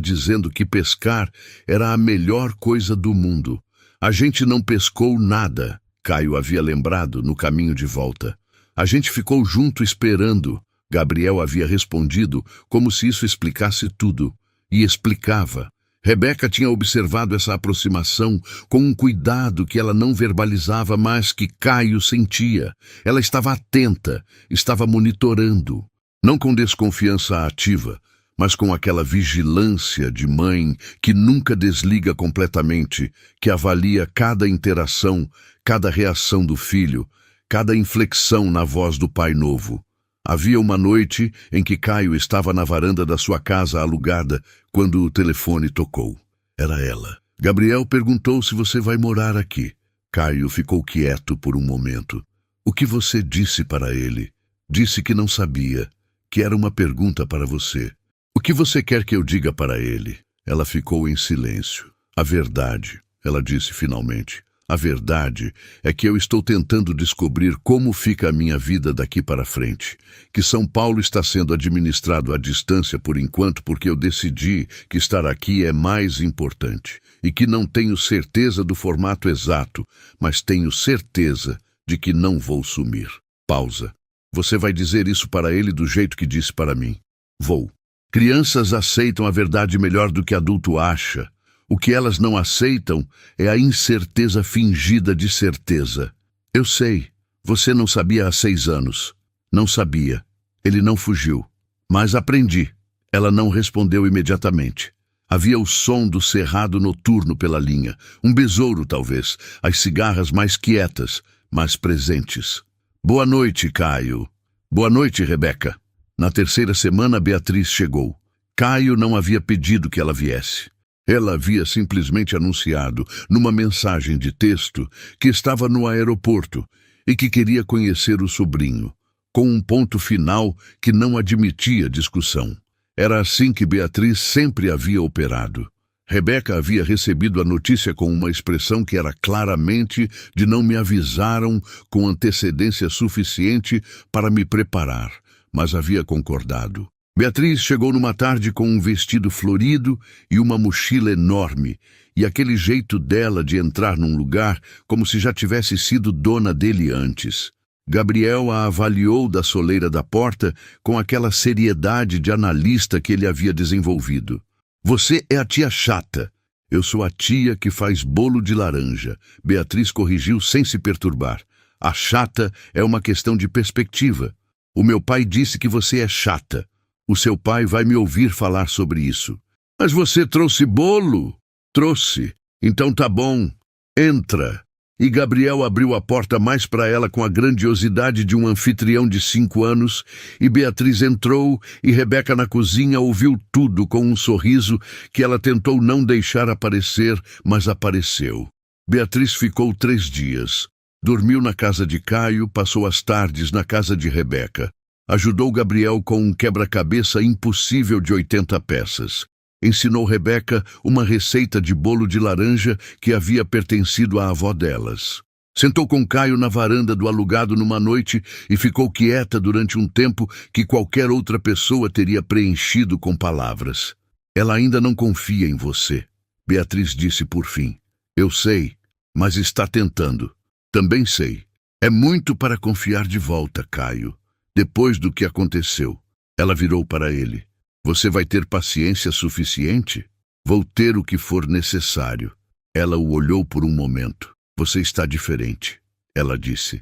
dizendo que pescar era a melhor coisa do mundo. A gente não pescou nada, Caio havia lembrado no caminho de volta. A gente ficou junto esperando, Gabriel havia respondido, como se isso explicasse tudo. E explicava. Rebeca tinha observado essa aproximação com um cuidado que ela não verbalizava, mas que Caio sentia. Ela estava atenta, estava monitorando. Não com desconfiança ativa, mas com aquela vigilância de mãe que nunca desliga completamente, que avalia cada interação, cada reação do filho, cada inflexão na voz do pai novo. Havia uma noite em que Caio estava na varanda da sua casa alugada quando o telefone tocou. Era ela. Gabriel perguntou se você vai morar aqui. Caio ficou quieto por um momento. O que você disse para ele? Disse que não sabia, que era uma pergunta para você. O que você quer que eu diga para ele? Ela ficou em silêncio. A verdade, ela disse finalmente. A verdade é que eu estou tentando descobrir como fica a minha vida daqui para frente. Que São Paulo está sendo administrado à distância por enquanto porque eu decidi que estar aqui é mais importante. E que não tenho certeza do formato exato, mas tenho certeza de que não vou sumir. Pausa. Você vai dizer isso para ele do jeito que disse para mim. Vou. Crianças aceitam a verdade melhor do que adulto acha. O que elas não aceitam é a incerteza fingida de certeza. Eu sei. Você não sabia há 6 anos. Não sabia. Ele não fugiu. Mas aprendi. Ela não respondeu imediatamente. Havia o som do cerrado noturno pela linha. Um besouro, talvez. As cigarras mais quietas, mas presentes. Boa noite, Caio. Boa noite, Rebeca. Na 3ª semana, Beatriz chegou. Caio não havia pedido que ela viesse. Ela havia simplesmente anunciado, numa mensagem de texto, que estava no aeroporto e que queria conhecer o sobrinho, com um ponto final que não admitia discussão. Era assim que Beatriz sempre havia operado. Rebeca havia recebido a notícia com uma expressão que era claramente de não me avisaram com antecedência suficiente para me preparar, mas havia concordado. Beatriz chegou numa tarde com um vestido florido e uma mochila enorme, e aquele jeito dela de entrar num lugar como se já tivesse sido dona dele antes. Gabriel a avaliou da soleira da porta com aquela seriedade de analista que ele havia desenvolvido. Você é a tia chata. Eu sou a tia que faz bolo de laranja. Beatriz corrigiu sem se perturbar. A chata é uma questão de perspectiva. O meu pai disse que você é chata. O seu pai vai me ouvir falar sobre isso. Mas você trouxe bolo? Trouxe. Então tá bom. Entra. E Gabriel abriu a porta mais para ela com a grandiosidade de um anfitrião de 5 anos, e Beatriz entrou, e Rebeca na cozinha ouviu tudo com um sorriso que ela tentou não deixar aparecer, mas apareceu. Beatriz ficou 3 dias. Dormiu na casa de Caio, passou as tardes na casa de Rebeca. Ajudou Gabriel com um quebra-cabeça impossível de 80 peças. Ensinou Rebeca uma receita de bolo de laranja que havia pertencido à avó delas. Sentou com Caio na varanda do alugado numa noite e ficou quieta durante um tempo que qualquer outra pessoa teria preenchido com palavras. Ela ainda não confia em você. Beatriz disse por fim. Eu sei, mas está tentando. Também sei. É muito para confiar de volta, Caio. Depois do que aconteceu, ela virou para ele. Você vai ter paciência suficiente? Vou ter o que for necessário. Ela o olhou por um momento. Você está diferente, ela disse.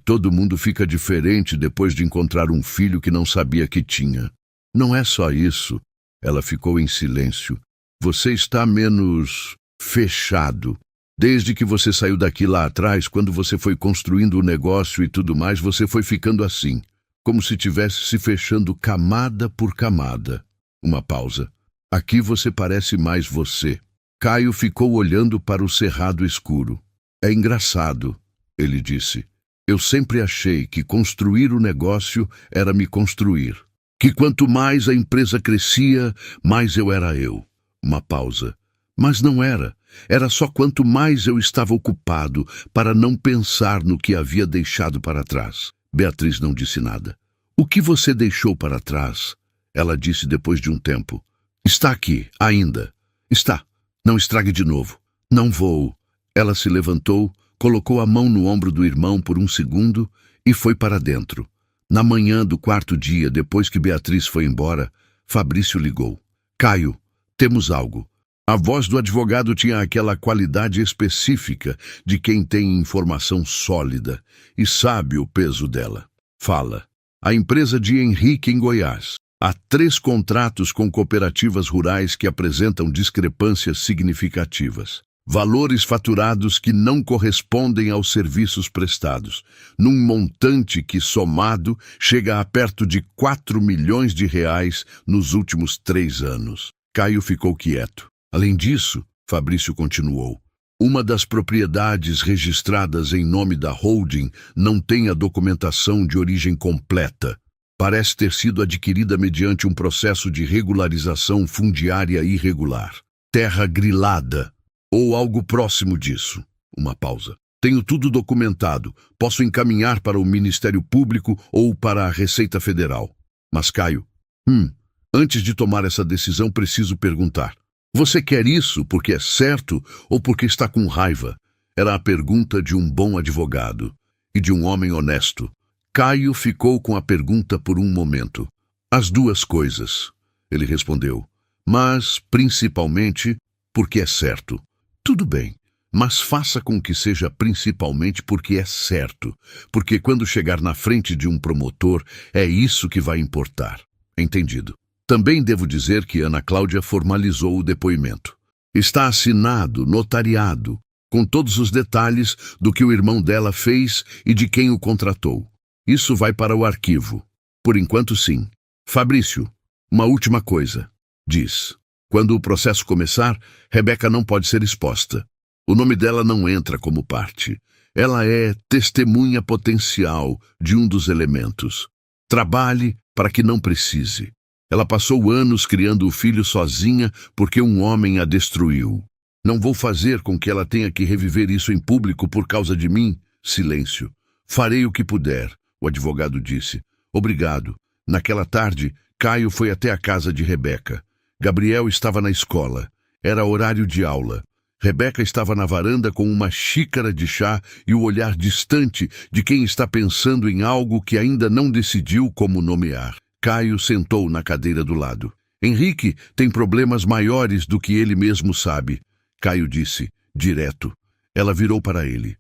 Todo mundo fica diferente depois de encontrar um filho que não sabia que tinha. Não é só isso. Ela ficou em silêncio. Você está menos fechado. Desde que você saiu daqui lá atrás, quando você foi construindo o negócio e tudo mais, você foi ficando assim. Como se tivesse se fechando camada por camada. Uma pausa. Aqui você parece mais você. Caio ficou olhando para o cerrado escuro. É engraçado, ele disse. Eu sempre achei que construir o negócio era me construir. Que quanto mais a empresa crescia, mais eu era eu. Uma pausa. Mas não era. Era só quanto mais eu estava ocupado para não pensar no que havia deixado para trás. Beatriz não disse nada. O que você deixou para trás? Ela disse depois de um tempo. Está aqui, ainda. Está. Não estrague de novo. Não vou. Ela se levantou, colocou a mão no ombro do irmão por um segundo e foi para dentro. Na manhã do 4º dia, depois que Beatriz foi embora, Fabrício ligou. Caio, temos algo. A voz do advogado tinha aquela qualidade específica de quem tem informação sólida e sabe o peso dela. Fala. A empresa de Henrique em Goiás. Há 3 contratos com cooperativas rurais que apresentam discrepâncias significativas. Valores faturados que não correspondem aos serviços prestados, num montante que, somado, chega a perto de 4 milhões de reais nos últimos 3 anos. Caio ficou quieto. Além disso, Fabrício continuou, uma das propriedades registradas em nome da holding não tem a documentação de origem completa. Parece ter sido adquirida mediante um processo de regularização fundiária irregular. Terra grilada, ou algo próximo disso. Uma pausa. Tenho tudo documentado. Posso encaminhar para o Ministério Público ou para a Receita Federal. Mas, Caio, antes de tomar essa decisão, preciso perguntar. Você quer isso porque é certo ou porque está com raiva? Era a pergunta de um bom advogado e de um homem honesto. Caio ficou com a pergunta por um momento. As duas coisas, ele respondeu. Mas, principalmente, porque é certo. Tudo bem, mas faça com que seja principalmente porque é certo. Porque quando chegar na frente de um promotor, é isso que vai importar. Entendido. Também devo dizer que Ana Cláudia formalizou o depoimento. Está assinado, notariado, com todos os detalhes do que o irmão dela fez e de quem o contratou. Isso vai para o arquivo. Por enquanto, sim. Fabrício, uma última coisa. Diz. Quando o processo começar, Rebeca não pode ser exposta. O nome dela não entra como parte. Ela é testemunha potencial de um dos elementos. Trabalhe para que não precise. Ela passou anos criando o filho sozinha porque um homem a destruiu. Não vou fazer com que ela tenha que reviver isso em público por causa de mim. Silêncio. Farei o que puder, o advogado disse. Obrigado. Naquela tarde, Caio foi até a casa de Rebeca. Gabriel estava na escola. Era horário de aula. Rebeca estava na varanda com uma xícara de chá e o olhar distante de quem está pensando em algo que ainda não decidiu como nomear. Caio sentou na cadeira do lado. Henrique tem problemas maiores do que ele mesmo sabe. Caio disse, direto. Ela virou para ele.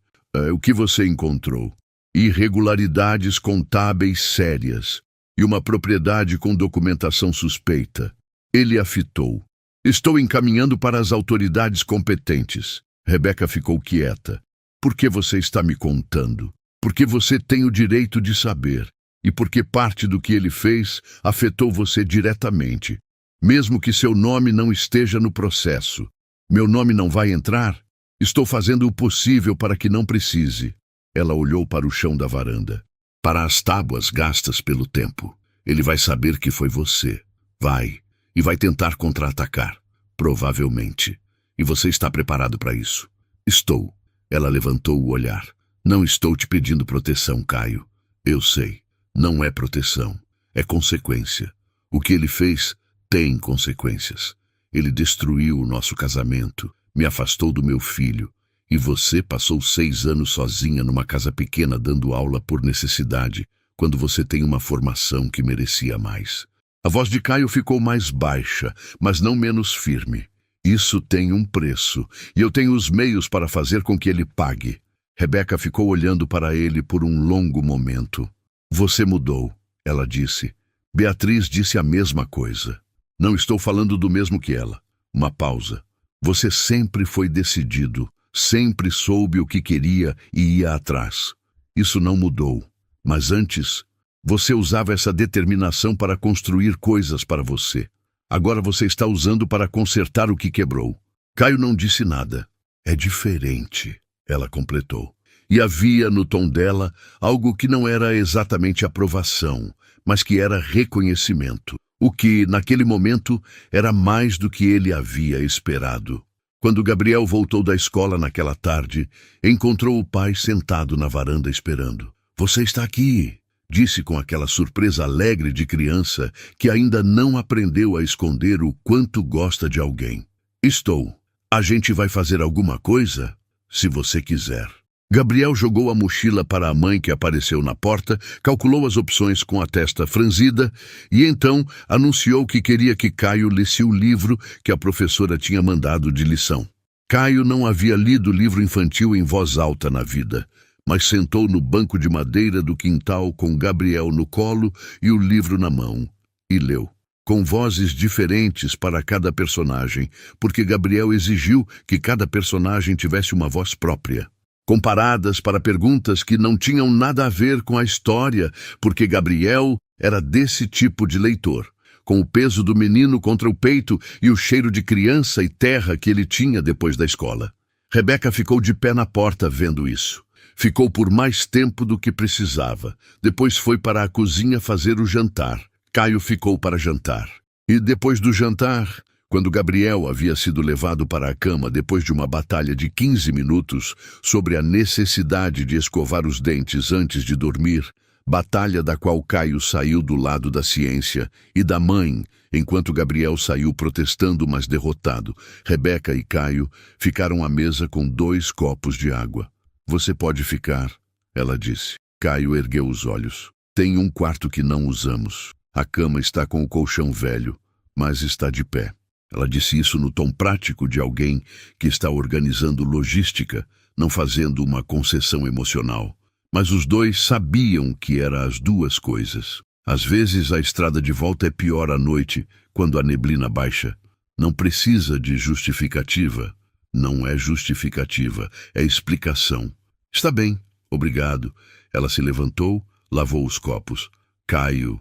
O que você encontrou? Irregularidades contábeis sérias e uma propriedade com documentação suspeita. Ele a fitou. Estou encaminhando para as autoridades competentes. Rebeca ficou quieta. Por que você está me contando? Porque você tem o direito de saber. E porque parte do que ele fez afetou você diretamente. Mesmo que seu nome não esteja no processo. Meu nome não vai entrar? Estou fazendo o possível para que não precise. Ela olhou para o chão da varanda. Para as tábuas gastas pelo tempo. Ele vai saber que foi você. Vai. E vai tentar contra-atacar. Provavelmente. E você está preparado para isso? Estou. Ela levantou o olhar. Não estou te pedindo proteção, Caio. Eu sei. Não é proteção. É consequência. O que ele fez tem consequências. Ele destruiu o nosso casamento. Me afastou do meu filho. E você passou 6 anos sozinha numa casa pequena dando aula por necessidade, quando você tem uma formação que merecia mais. A voz de Caio ficou mais baixa, mas não menos firme. Isso tem um preço, e eu tenho os meios para fazer com que ele pague. Rebeca ficou olhando para ele por um longo momento. Você mudou, ela disse. Beatriz disse a mesma coisa. Não estou falando do mesmo que ela. Uma pausa. Você sempre foi decidido, sempre soube o que queria e ia atrás. Isso não mudou. Mas antes, você usava essa determinação para construir coisas para você. Agora você está usando para consertar o que quebrou. Caio não disse nada. É diferente, ela completou. E havia no tom dela algo que não era exatamente aprovação, mas que era reconhecimento. O que, naquele momento, era mais do que ele havia esperado. Quando Gabriel voltou da escola naquela tarde, encontrou o pai sentado na varanda esperando. Você está aqui, disse com aquela surpresa alegre de criança que ainda não aprendeu a esconder o quanto gosta de alguém. Estou. A gente vai fazer alguma coisa? Se você quiser. Gabriel jogou a mochila para a mãe que apareceu na porta, calculou as opções com a testa franzida e então anunciou que queria que Caio lesse o livro que a professora tinha mandado de lição. Caio não havia lido livro infantil em voz alta na vida, mas sentou no banco de madeira do quintal com Gabriel no colo e o livro na mão, e leu. com vozes diferentes para cada personagem, porque Gabriel exigiu que cada personagem tivesse uma voz própria. Comparadas para perguntas que não tinham nada a ver com a história, porque Gabriel era desse tipo de leitor, com o peso do menino contra o peito e o cheiro de criança e terra que ele tinha depois da escola. Rebeca ficou de pé na porta vendo isso. Ficou por mais tempo do que precisava. Depois foi para a cozinha fazer o jantar. Caio ficou para jantar. E depois do jantar, quando Gabriel havia sido levado para a cama depois de uma batalha de 15 minutos sobre a necessidade de escovar os dentes antes de dormir, batalha da qual Caio saiu do lado da ciência e da mãe, enquanto Gabriel saiu protestando, mas derrotado, Rebeca e Caio ficaram à mesa com 2 copos de água. "Você pode ficar", ela disse. Caio ergueu os olhos. "Tem um quarto que não usamos. A cama está com o colchão velho, mas está de pé." Ela disse isso no tom prático de alguém que está organizando logística, não fazendo uma concessão emocional. Mas os dois sabiam que eram as duas coisas. Às vezes a estrada de volta é pior à noite, quando a neblina baixa. Não precisa de justificativa. Não é justificativa, é explicação. "Está bem, obrigado." Ela se levantou, lavou os copos. "Caio,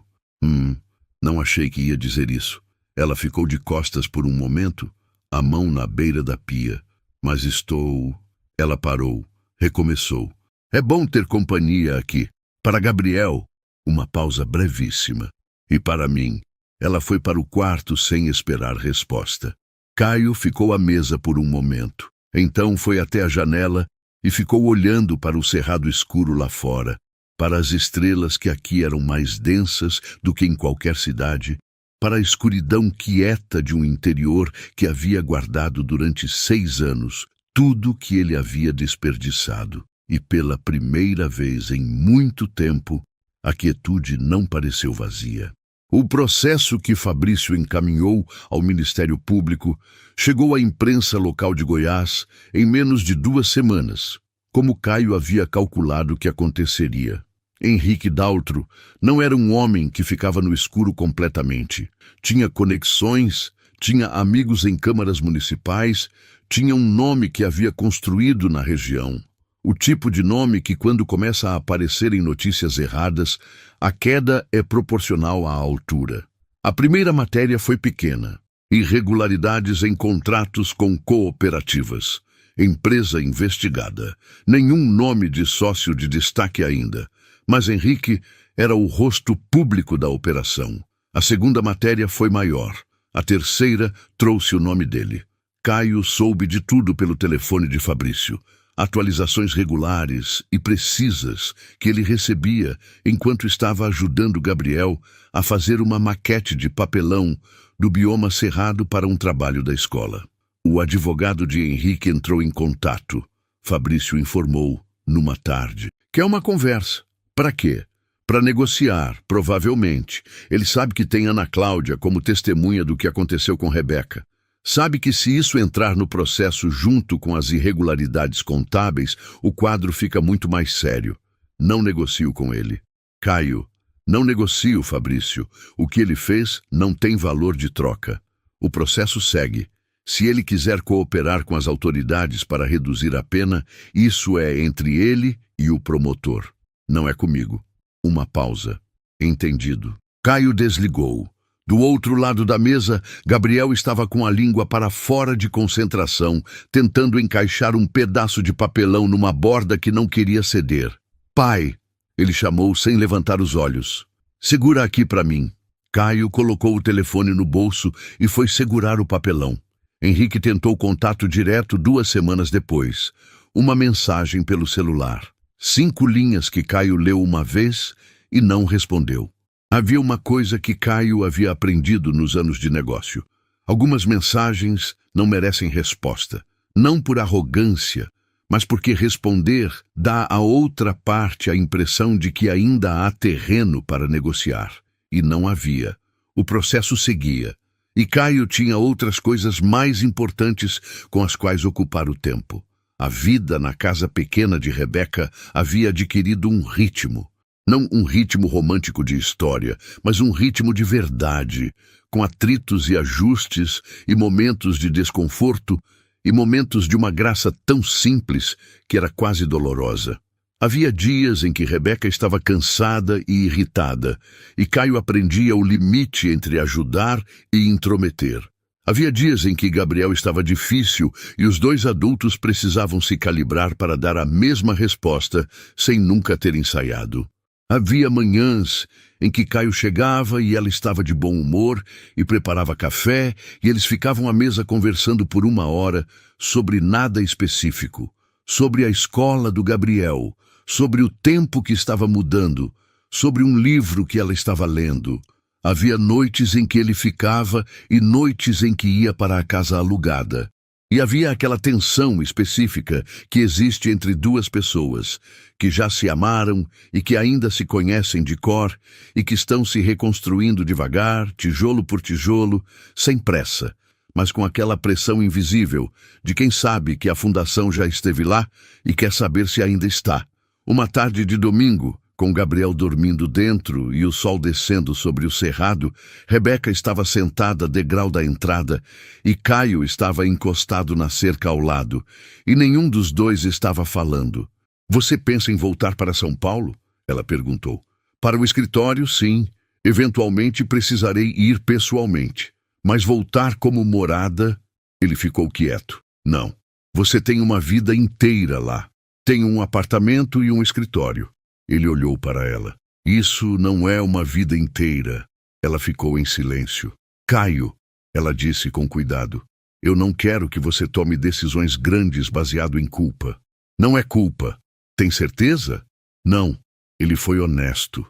não achei que ia dizer isso." Ela ficou de costas por um momento, a mão na beira da pia. "Mas estou..." Ela parou, recomeçou. "É bom ter companhia aqui." Para Gabriel, uma pausa brevíssima. E para mim, ela foi para o quarto sem esperar resposta. Caio ficou à mesa por um momento. Então foi até a janela e ficou olhando para o cerrado escuro lá fora, para as estrelas que aqui eram mais densas do que em qualquer cidade, para a escuridão quieta de um interior que havia guardado durante 6 anos tudo que ele havia desperdiçado. E pela primeira vez em muito tempo, a quietude não pareceu vazia. O processo que Fabrício encaminhou ao Ministério Público chegou à imprensa local de Goiás em menos de 2 semanas, como Caio havia calculado que aconteceria. Henrique Daltro não era um homem que ficava no escuro completamente. Tinha conexões, tinha amigos em câmaras municipais, tinha um nome que havia construído na região. O tipo de nome que, quando começa a aparecer em notícias erradas, a queda é proporcional à altura. A primeira matéria foi pequena. Irregularidades em contratos com cooperativas. Empresa investigada. Nenhum nome de sócio de destaque ainda. Mas Henrique era o rosto público da operação. A segunda matéria foi maior. A terceira trouxe o nome dele. Caio soube de tudo pelo telefone de Fabrício. Atualizações regulares e precisas que ele recebia enquanto estava ajudando Gabriel a fazer uma maquete de papelão do bioma cerrado para um trabalho da escola. O advogado de Henrique entrou em contato. Fabrício informou, numa tarde. "Quer uma conversa?" "Para quê?" "Para negociar, provavelmente. Ele sabe que tem Ana Cláudia como testemunha do que aconteceu com Rebeca. Sabe que se isso entrar no processo junto com as irregularidades contábeis, o quadro fica muito mais sério. Não negocio com ele." "Caio, não negocio, Fabrício. O que ele fez não tem valor de troca. O processo segue. Se ele quiser cooperar com as autoridades para reduzir a pena, isso é entre ele e o promotor. Não é comigo." Uma pausa. "Entendido." Caio desligou. Do outro lado da mesa, Gabriel estava com a língua para fora de concentração, tentando encaixar um pedaço de papelão numa borda que não queria ceder. "Pai", ele chamou sem levantar os olhos. "Segura aqui para mim." Caio colocou o telefone no bolso e foi segurar o papelão. Henrique tentou contato direto 2 semanas depois. Uma mensagem pelo celular. 5 linhas que Caio leu uma vez e não respondeu. Havia uma coisa que Caio havia aprendido nos anos de negócio. Algumas mensagens não merecem resposta. Não por arrogância, mas porque responder dá à outra parte a impressão de que ainda há terreno para negociar. E não havia. O processo seguia. E Caio tinha outras coisas mais importantes com as quais ocupar o tempo. A vida na casa pequena de Rebeca havia adquirido um ritmo. Não um ritmo romântico de história, mas um ritmo de verdade, com atritos e ajustes e momentos de desconforto e momentos de uma graça tão simples que era quase dolorosa. Havia dias em que Rebeca estava cansada e irritada, e Caio aprendia o limite entre ajudar e intrometer. Havia dias em que Gabriel estava difícil e os dois adultos precisavam se calibrar para dar a mesma resposta sem nunca ter ensaiado. Havia manhãs em que Caio chegava e ela estava de bom humor e preparava café e eles ficavam à mesa conversando por 1 hora sobre nada específico, sobre a escola do Gabriel, sobre o tempo que estava mudando, sobre um livro que ela estava lendo. Havia noites em que ele ficava e noites em que ia para a casa alugada. E havia aquela tensão específica que existe entre duas pessoas, que já se amaram e que ainda se conhecem de cor e que estão se reconstruindo devagar, tijolo por tijolo, sem pressa, mas com aquela pressão invisível de quem sabe que a fundação já esteve lá e quer saber se ainda está. Uma tarde de domingo, com Gabriel dormindo dentro e o sol descendo sobre o cerrado, Rebeca estava sentada degrau da entrada e Caio estava encostado na cerca ao lado, e nenhum dos dois estava falando. "Você pensa em voltar para São Paulo?" ela perguntou. "Para o escritório, sim. Eventualmente precisarei ir pessoalmente. Mas voltar como morada..." Ele ficou quieto. "Não. Você tem uma vida inteira lá. Tem um apartamento e um escritório." Ele olhou para ela. "Isso não é uma vida inteira." Ela ficou em silêncio. "Caio," ela disse com cuidado, "eu não quero que você tome decisões grandes baseado em culpa." "Não é culpa. Tem certeza?" "Não." Ele foi honesto.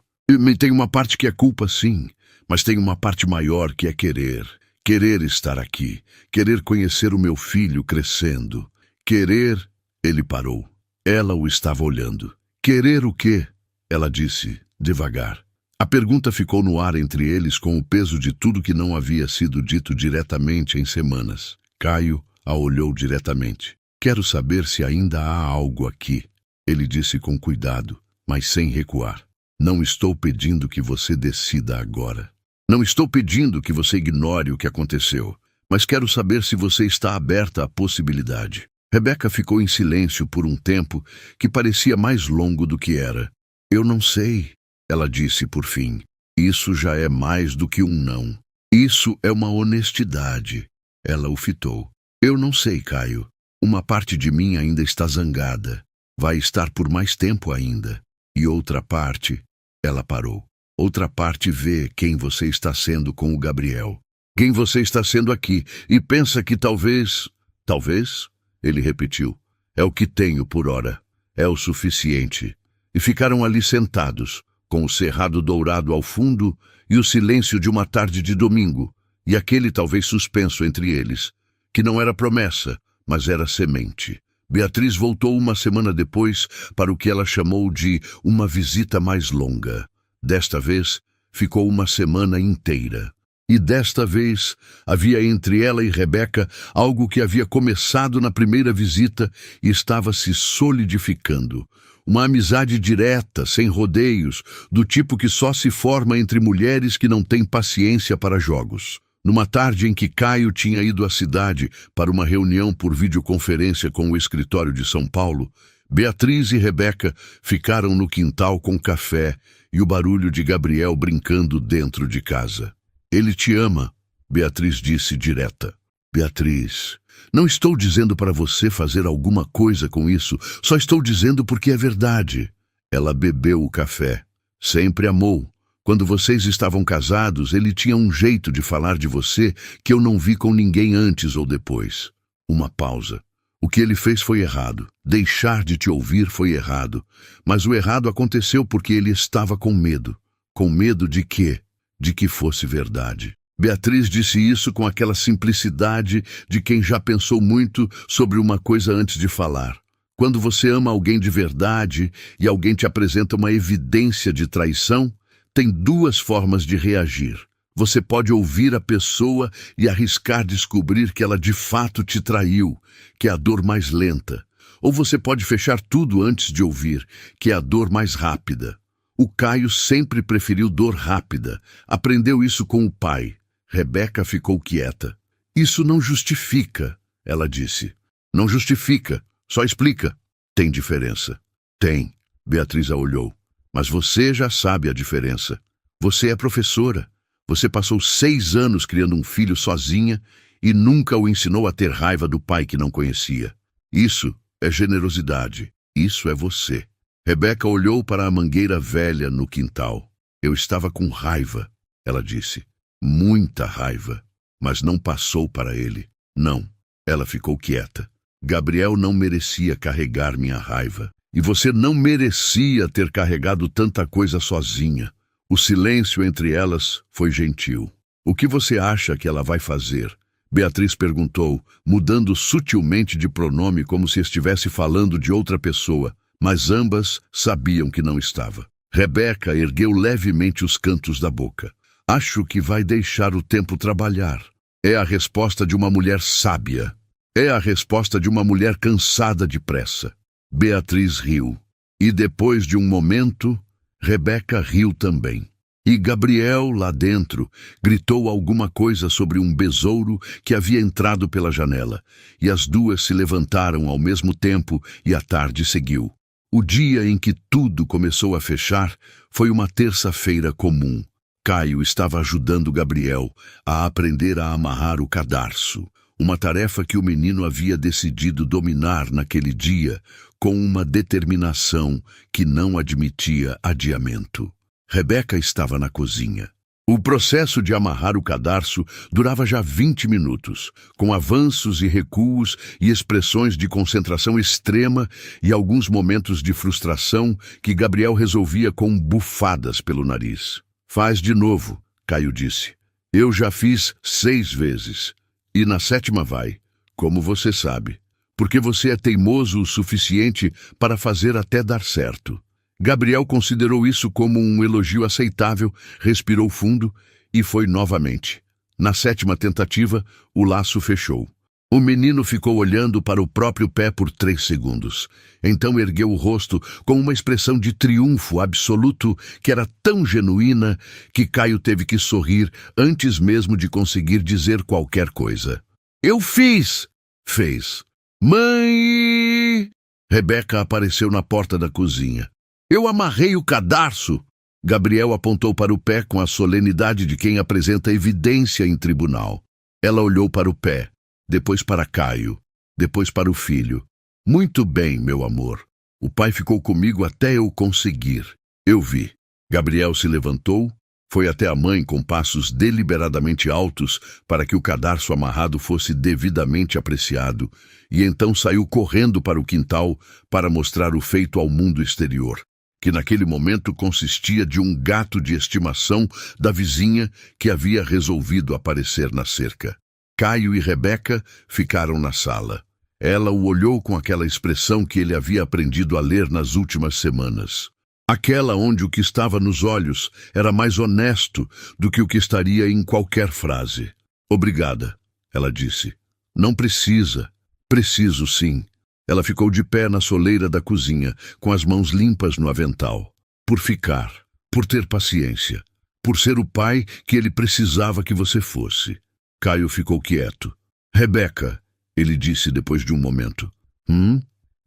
"Tem uma parte que é culpa, sim, mas tem uma parte maior que é querer. Querer estar aqui. Querer conhecer o meu filho crescendo. Querer..." Ele parou. Ela o estava olhando. "Querer o quê?" ela disse, devagar. A pergunta ficou no ar entre eles com o peso de tudo que não havia sido dito diretamente em semanas. Caio a olhou diretamente. "Quero saber se ainda há algo aqui," ele disse com cuidado, mas sem recuar. "Não estou pedindo que você decida agora. Não estou pedindo que você ignore o que aconteceu, mas quero saber se você está aberta à possibilidade." Rebeca ficou em silêncio por um tempo que parecia mais longo do que era. "Eu não sei," ela disse por fim. "Isso já é mais do que um não. Isso é uma honestidade." Ela o fitou. "Eu não sei, Caio. Uma parte de mim ainda está zangada. Vai estar por mais tempo ainda. E outra parte..." Ela parou. "Outra parte vê quem você está sendo com o Gabriel. Quem você está sendo aqui e pensa que talvez..." "Talvez?" Ele repetiu. "É o que tenho por hora. É o suficiente." E ficaram ali sentados, com o cerrado dourado ao fundo e o silêncio de uma tarde de domingo, e aquele talvez suspenso entre eles, que não era promessa, mas era semente. Beatriz voltou 1 semana depois para o que ela chamou de uma visita mais longa. Desta vez, ficou 1 semana inteira. E desta vez, havia entre ela e Rebeca algo que havia começado na primeira visita e estava se solidificando. Uma amizade direta, sem rodeios, do tipo que só se forma entre mulheres que não têm paciência para jogos. Numa tarde em que Caio tinha ido à cidade para uma reunião por videoconferência com o escritório de São Paulo, Beatriz e Rebeca ficaram no quintal com café e o barulho de Gabriel brincando dentro de casa. "Ele te ama," Beatriz disse direta. "Beatriz, não estou dizendo para você fazer alguma coisa com isso, só estou dizendo porque é verdade." Ela bebeu o café. "Sempre amou. Quando vocês estavam casados, ele tinha um jeito de falar de você que eu não vi com ninguém antes ou depois." Uma pausa. "O que ele fez foi errado. Deixar de te ouvir foi errado. Mas o errado aconteceu porque ele estava com medo." "Com medo de quê?" "De que fosse verdade." Beatriz disse isso com aquela simplicidade de quem já pensou muito sobre uma coisa antes de falar. Quando você ama alguém de verdade e alguém te apresenta uma evidência de traição, tem 2 formas de reagir. Você pode ouvir a pessoa e arriscar descobrir que ela de fato te traiu, que é a dor mais lenta. Ou você pode fechar tudo antes de ouvir, que é a dor mais rápida. O Caio sempre preferiu dor rápida. Aprendeu isso com o pai. Rebeca ficou quieta. Isso não justifica, ela disse. Não justifica, só explica. Tem diferença. Tem. Beatriz a olhou. Mas você já sabe a diferença. Você é professora. Você passou 6 anos criando um filho sozinha e nunca o ensinou a ter raiva do pai que não conhecia. Isso é generosidade. Isso é você. Rebeca olhou para a mangueira velha no quintal. Eu estava com raiva, ela disse. Muita raiva. Mas não passou para ele. Não. Ela ficou quieta. Gabriel não merecia carregar minha raiva. E você não merecia ter carregado tanta coisa sozinha. O silêncio entre elas foi gentil. O que você acha que ela vai fazer? Beatriz perguntou, mudando sutilmente de pronome como se estivesse falando de outra pessoa, mas ambas sabiam que não estava. Rebeca ergueu levemente os cantos da boca. Acho que vai deixar o tempo trabalhar. É a resposta de uma mulher sábia. É a resposta de uma mulher cansada de pressa. Beatriz riu. E depois de um momento, Rebeca riu também. E Gabriel, lá dentro, gritou alguma coisa sobre um besouro que havia entrado pela janela, e as duas se levantaram ao mesmo tempo e a tarde seguiu. O dia em que tudo começou a fechar foi uma terça-feira comum. Caio estava ajudando Gabriel a aprender a amarrar o cadarço, uma tarefa que o menino havia decidido dominar naquele dia com uma determinação que não admitia adiamento. Rebeca estava na cozinha. O processo de amarrar o cadarço durava já 20 minutos, com avanços e recuos e expressões de concentração extrema e alguns momentos de frustração que Gabriel resolvia com bufadas pelo nariz. Faz de novo, Caio disse. Eu já fiz 6 vezes. E na 7ª vai, como você sabe. Porque você é teimoso o suficiente para fazer até dar certo. Gabriel considerou isso como um elogio aceitável, respirou fundo e foi novamente. Na 7ª tentativa, o laço fechou. O menino ficou olhando para o próprio pé por 3 segundos. Então ergueu o rosto com uma expressão de triunfo absoluto que era tão genuína que Caio teve que sorrir antes mesmo de conseguir dizer qualquer coisa. Eu fiz! Fez. Mãe! Rebeca apareceu na porta da cozinha. Eu amarrei o cadarço! Gabriel apontou para o pé com a solenidade de quem apresenta evidência em tribunal. Ela olhou para o pé, depois para Caio, depois para o filho. Muito bem, meu amor. O pai ficou comigo até eu conseguir. Eu vi. Gabriel se levantou, foi até a mãe com passos deliberadamente altos para que o cadarço amarrado fosse devidamente apreciado, e então saiu correndo para o quintal para mostrar o feito ao mundo exterior, que naquele momento consistia de um gato de estimação da vizinha que havia resolvido aparecer na cerca. Caio e Rebeca ficaram na sala. Ela o olhou com aquela expressão que ele havia aprendido a ler nas últimas semanas. Aquela onde o que estava nos olhos era mais honesto do que o que estaria em qualquer frase. Obrigada, ela disse. Não precisa. Preciso sim. Ela ficou de pé na soleira da cozinha, com as mãos limpas no avental. Por ficar, por ter paciência, por ser o pai que ele precisava que você fosse. Caio ficou quieto. Rebeca, ele disse depois de um momento.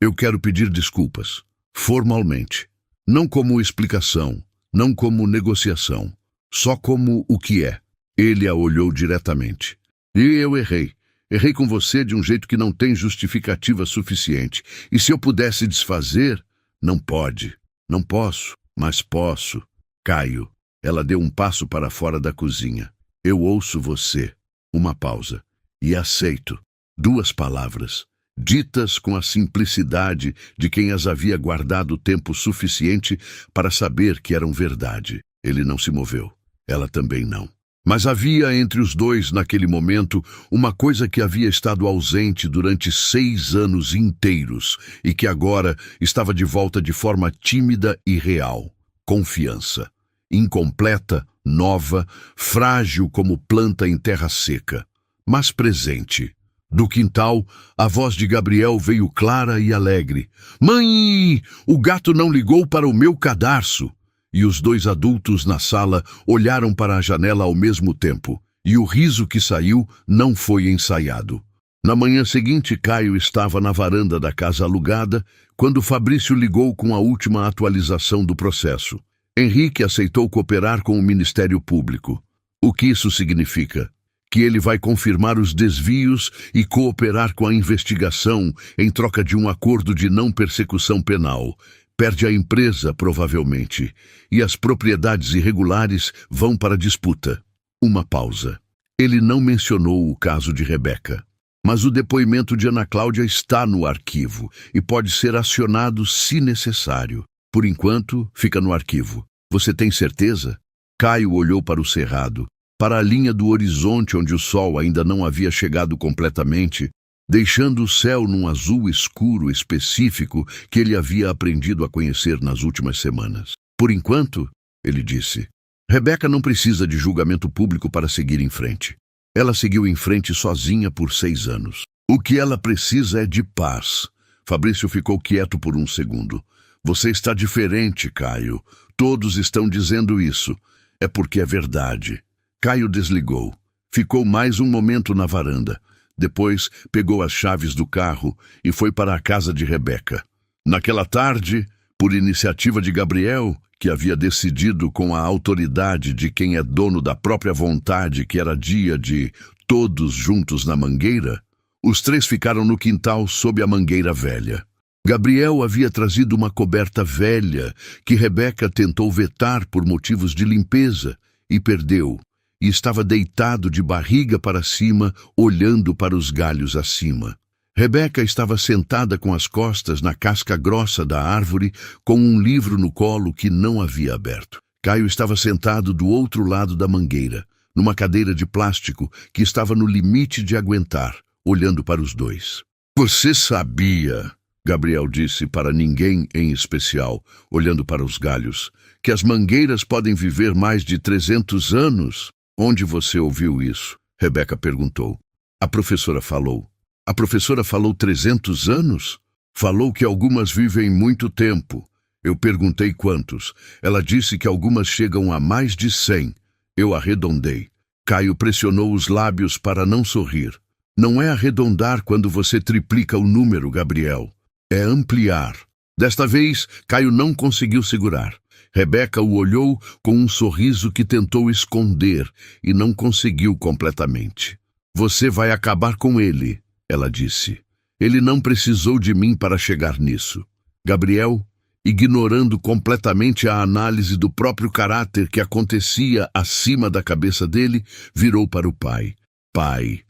Eu quero pedir desculpas. Formalmente. Não como explicação, não como negociação. Só como o que é. Ele a olhou diretamente. E eu errei. Errei com você de um jeito que não tem justificativa suficiente. E se eu pudesse desfazer? Não pode. Não posso, mas posso. Caio. Ela deu um passo para fora da cozinha. Eu ouço você. Uma pausa. E aceito. 2 palavras, ditas com a simplicidade de quem as havia guardado tempo suficiente para saber que eram verdade. Ele não se moveu. Ela também não. Mas havia entre os dois, naquele momento, uma coisa que havia estado ausente durante 6 anos inteiros e que agora estava de volta de forma tímida e real. Confiança. Incompleta, nova, frágil como planta em terra seca, mas presente. Do quintal, a voz de Gabriel veio clara e alegre. Mãe, o gato não ligou para o meu cadarço. e os dois adultos na sala olharam para a janela ao mesmo tempo, e o riso que saiu não foi ensaiado. Na manhã seguinte, Caio estava na varanda da casa alugada quando Fabrício ligou com a última atualização do processo. Henrique aceitou cooperar com o Ministério Público. O que isso significa? Que ele vai confirmar os desvios e cooperar com a investigação em troca de um acordo de não persecução penal. Perde a empresa, provavelmente, e as propriedades irregulares vão para a disputa. Uma pausa. Ele não mencionou o caso de Rebeca, mas o depoimento de Ana Cláudia está no arquivo e pode ser acionado se necessário. Por enquanto, fica no arquivo. Você tem certeza? Caio olhou para o cerrado, para a linha do horizonte onde o sol ainda não havia chegado completamente, deixando o céu num azul escuro específico que ele havia aprendido a conhecer nas últimas semanas. Por enquanto, ele disse, Rebeca não precisa de julgamento público para seguir em frente. Ela seguiu em frente sozinha por 6 anos. O que ela precisa é de paz. Fabrício ficou quieto por um segundo. Você está diferente, Caio. Todos estão dizendo isso. É porque é verdade. Caio desligou. Ficou mais um momento na varanda. Depois, pegou as chaves do carro e foi para a casa de Rebeca. Naquela tarde, por iniciativa de Gabriel, que havia decidido com a autoridade de quem é dono da própria vontade que era dia de todos juntos na mangueira, os 3 ficaram no quintal sob a mangueira velha. Gabriel havia trazido uma coberta velha que Rebeca tentou vetar por motivos de limpeza e perdeu, e estava deitado de barriga para cima, olhando para os galhos acima. Rebeca estava sentada com as costas na casca grossa da árvore, com um livro no colo que não havia aberto. Caio estava sentado do outro lado da mangueira, numa cadeira de plástico que estava no limite de aguentar, olhando para os dois. Você sabia, Gabriel disse para ninguém em especial, olhando para os galhos, que as mangueiras podem viver mais de 300 anos? Onde você ouviu isso? Rebeca perguntou. A professora falou. A professora falou 300 anos? Falou que algumas vivem muito tempo. Eu perguntei quantos. Ela disse que algumas chegam a mais de 100. Eu arredondei. Caio pressionou os lábios para não sorrir. Não é arredondar quando você triplica o número, Gabriel. É ampliar. Desta vez, Caio não conseguiu segurar. Rebeca o olhou com um sorriso que tentou esconder e não conseguiu completamente. Você vai acabar com ele, ela disse. Ele não precisou de mim para chegar nisso. Gabriel, ignorando completamente a análise do próprio caráter que acontecia acima da cabeça dele, virou para o pai. Pai,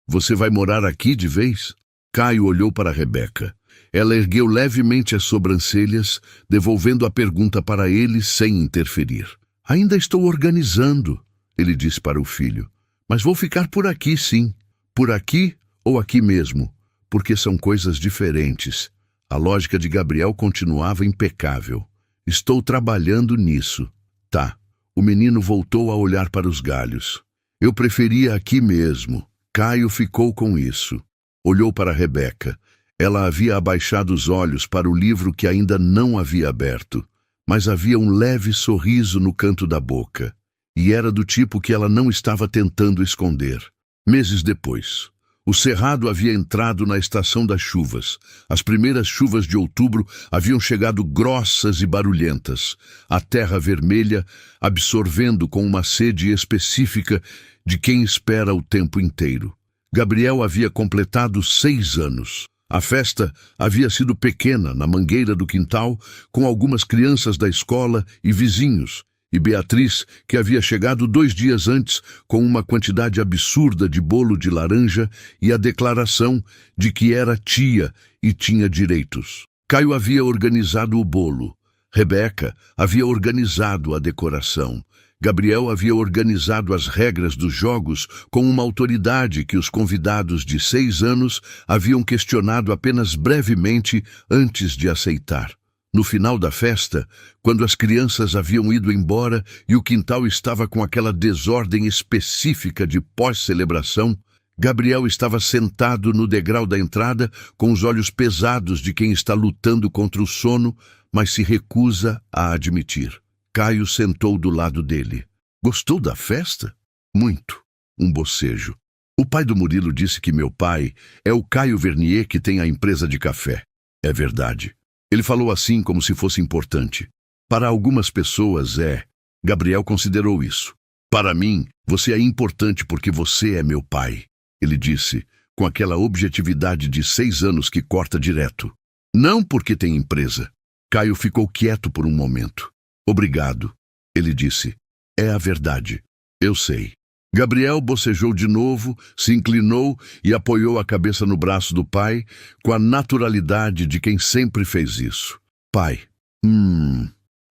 você vai morar aqui de vez? Caio olhou para Rebeca. Ela ergueu levemente as sobrancelhas, devolvendo a pergunta para ele sem interferir. Ainda estou organizando, ele disse para o filho. Mas vou ficar por aqui, sim. Por aqui ou aqui mesmo, porque são coisas diferentes. A lógica de Gabriel continuava impecável. Estou trabalhando nisso. Tá. O menino voltou a olhar para os galhos. Eu preferia aqui mesmo. Caio ficou com isso. Olhou para Rebeca. Ela havia abaixado os olhos para o livro que ainda não havia aberto, mas havia um leve sorriso no canto da boca, e era do tipo que ela não estava tentando esconder. Meses depois, o cerrado havia entrado na estação das chuvas. As primeiras chuvas de outubro haviam chegado grossas e barulhentas, a terra vermelha absorvendo com uma sede específica de quem espera o tempo inteiro. Gabriel havia completado 6 anos. A festa havia sido pequena, na mangueira do quintal, com algumas crianças da escola e vizinhos, e Beatriz, que havia chegado 2 dias antes com uma quantidade absurda de bolo de laranja e a declaração de que era tia e tinha direitos. Caio havia organizado o bolo. Rebeca havia organizado a decoração. Gabriel havia organizado as regras dos jogos com uma autoridade que os convidados de 6 anos haviam questionado apenas brevemente antes de aceitar. No final da festa, quando as crianças haviam ido embora e o quintal estava com aquela desordem específica de pós-celebração, Gabriel estava sentado no degrau da entrada com os olhos pesados de quem está lutando contra o sono, mas se recusa a admitir. Caio sentou do lado dele. Gostou da festa? Muito. Um bocejo. O pai do Murilo disse que meu pai é o Caio Vernier que tem a empresa de café. É verdade. Ele falou assim como se fosse importante. Para algumas pessoas é. Gabriel considerou isso. Para mim, você é importante porque você é meu pai. Ele disse, com aquela objetividade de 6 anos que corta direto. Não porque tem empresa. Caio ficou quieto por um momento. Obrigado. Ele disse. É a verdade. Eu sei. Gabriel bocejou de novo, se inclinou e apoiou a cabeça no braço do pai, com a naturalidade de quem sempre fez isso. Pai.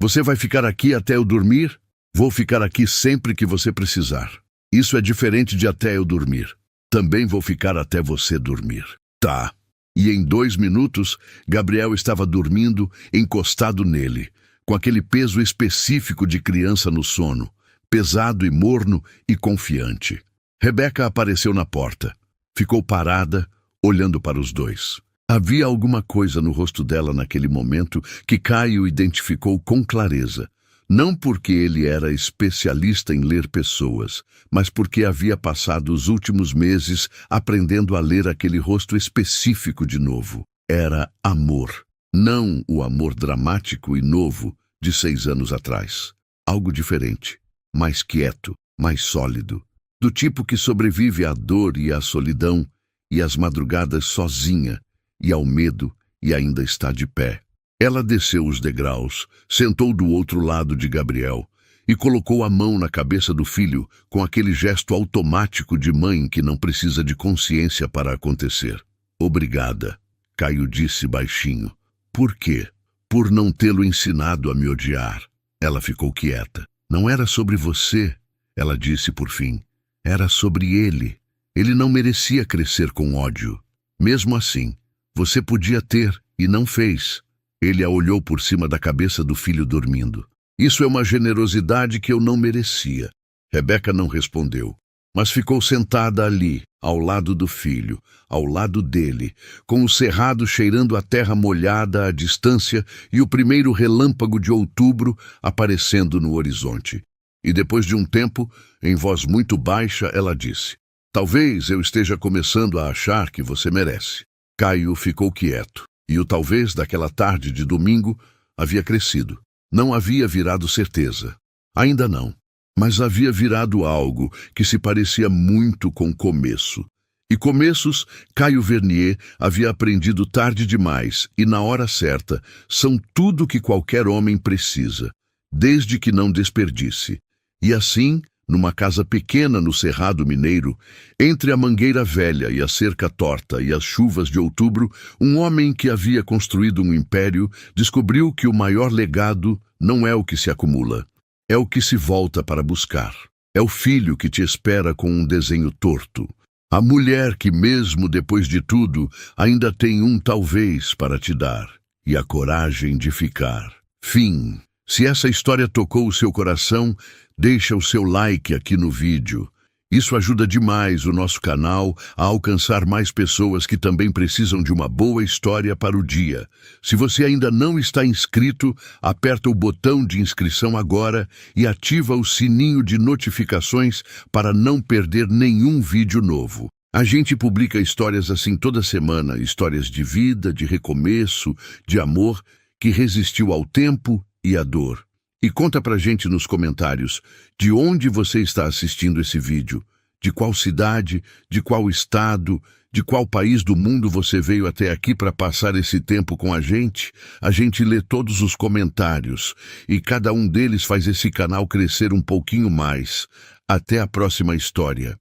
Você vai ficar aqui até eu dormir? Vou ficar aqui sempre que você precisar. Isso é diferente de até eu dormir. Também vou ficar até você dormir. Tá. E em 2 minutos, Gabriel estava dormindo, encostado nele, com aquele peso específico de criança no sono, pesado e morno e confiante. Rebeca apareceu na porta. Ficou parada, olhando para os dois. Havia alguma coisa no rosto dela naquele momento que Caio identificou com clareza. Não porque ele era especialista em ler pessoas, mas porque havia passado os últimos meses aprendendo a ler aquele rosto específico de novo. Era amor. Não o amor dramático e novo de 6 anos atrás. Algo diferente. Mais quieto, mais sólido. Do tipo que sobrevive à dor e à solidão e às madrugadas sozinha e ao medo e ainda está de pé. Ela desceu os degraus, sentou do outro lado de Gabriel e colocou a mão na cabeça do filho com aquele gesto automático de mãe que não precisa de consciência para acontecer. Obrigada, Caio disse baixinho. Por quê? Por não tê-lo ensinado a me odiar. Ela ficou quieta. Não era sobre você, ela disse por fim. Era sobre ele. Ele não merecia crescer com ódio. Mesmo assim, você podia ter e não fez. Ele a olhou por cima da cabeça do filho dormindo. Isso é uma generosidade que eu não merecia. Rebeca não respondeu, mas ficou sentada ali, ao lado do filho, ao lado dele, com o cerrado cheirando a terra molhada à distância e o primeiro relâmpago de outubro aparecendo no horizonte. E depois de um tempo, em voz muito baixa, ela disse, talvez eu esteja começando a achar que você merece. Caio ficou quieto. E o talvez daquela tarde de domingo havia crescido. Não havia virado certeza. Ainda não. Mas havia virado algo que se parecia muito com começo. E começos, Caio Vernier havia aprendido tarde demais e na hora certa são tudo que qualquer homem precisa, desde que não desperdice. E assim, numa casa pequena no Cerrado Mineiro, entre a mangueira velha e a cerca torta e as chuvas de outubro, um homem que havia construído um império descobriu que o maior legado não é o que se acumula, é o que se volta para buscar. É o filho que te espera com um desenho torto. A mulher que, mesmo depois de tudo, ainda tem um talvez para te dar. E a coragem de ficar. Fim. Se essa história tocou o seu coração, deixa o seu like aqui no vídeo. Isso ajuda demais o nosso canal a alcançar mais pessoas que também precisam de uma boa história para o dia. Se você ainda não está inscrito, aperta o botão de inscrição agora e ativa o sininho de notificações para não perder nenhum vídeo novo. A gente publica histórias assim toda semana, histórias de vida, de recomeço, de amor, que resistiu ao tempo e à dor. E conta pra gente nos comentários de onde você está assistindo esse vídeo, de qual cidade, de qual estado, de qual país do mundo você veio até aqui para passar esse tempo com a gente. A gente lê todos os comentários e cada um deles faz esse canal crescer um pouquinho mais. Até a próxima história.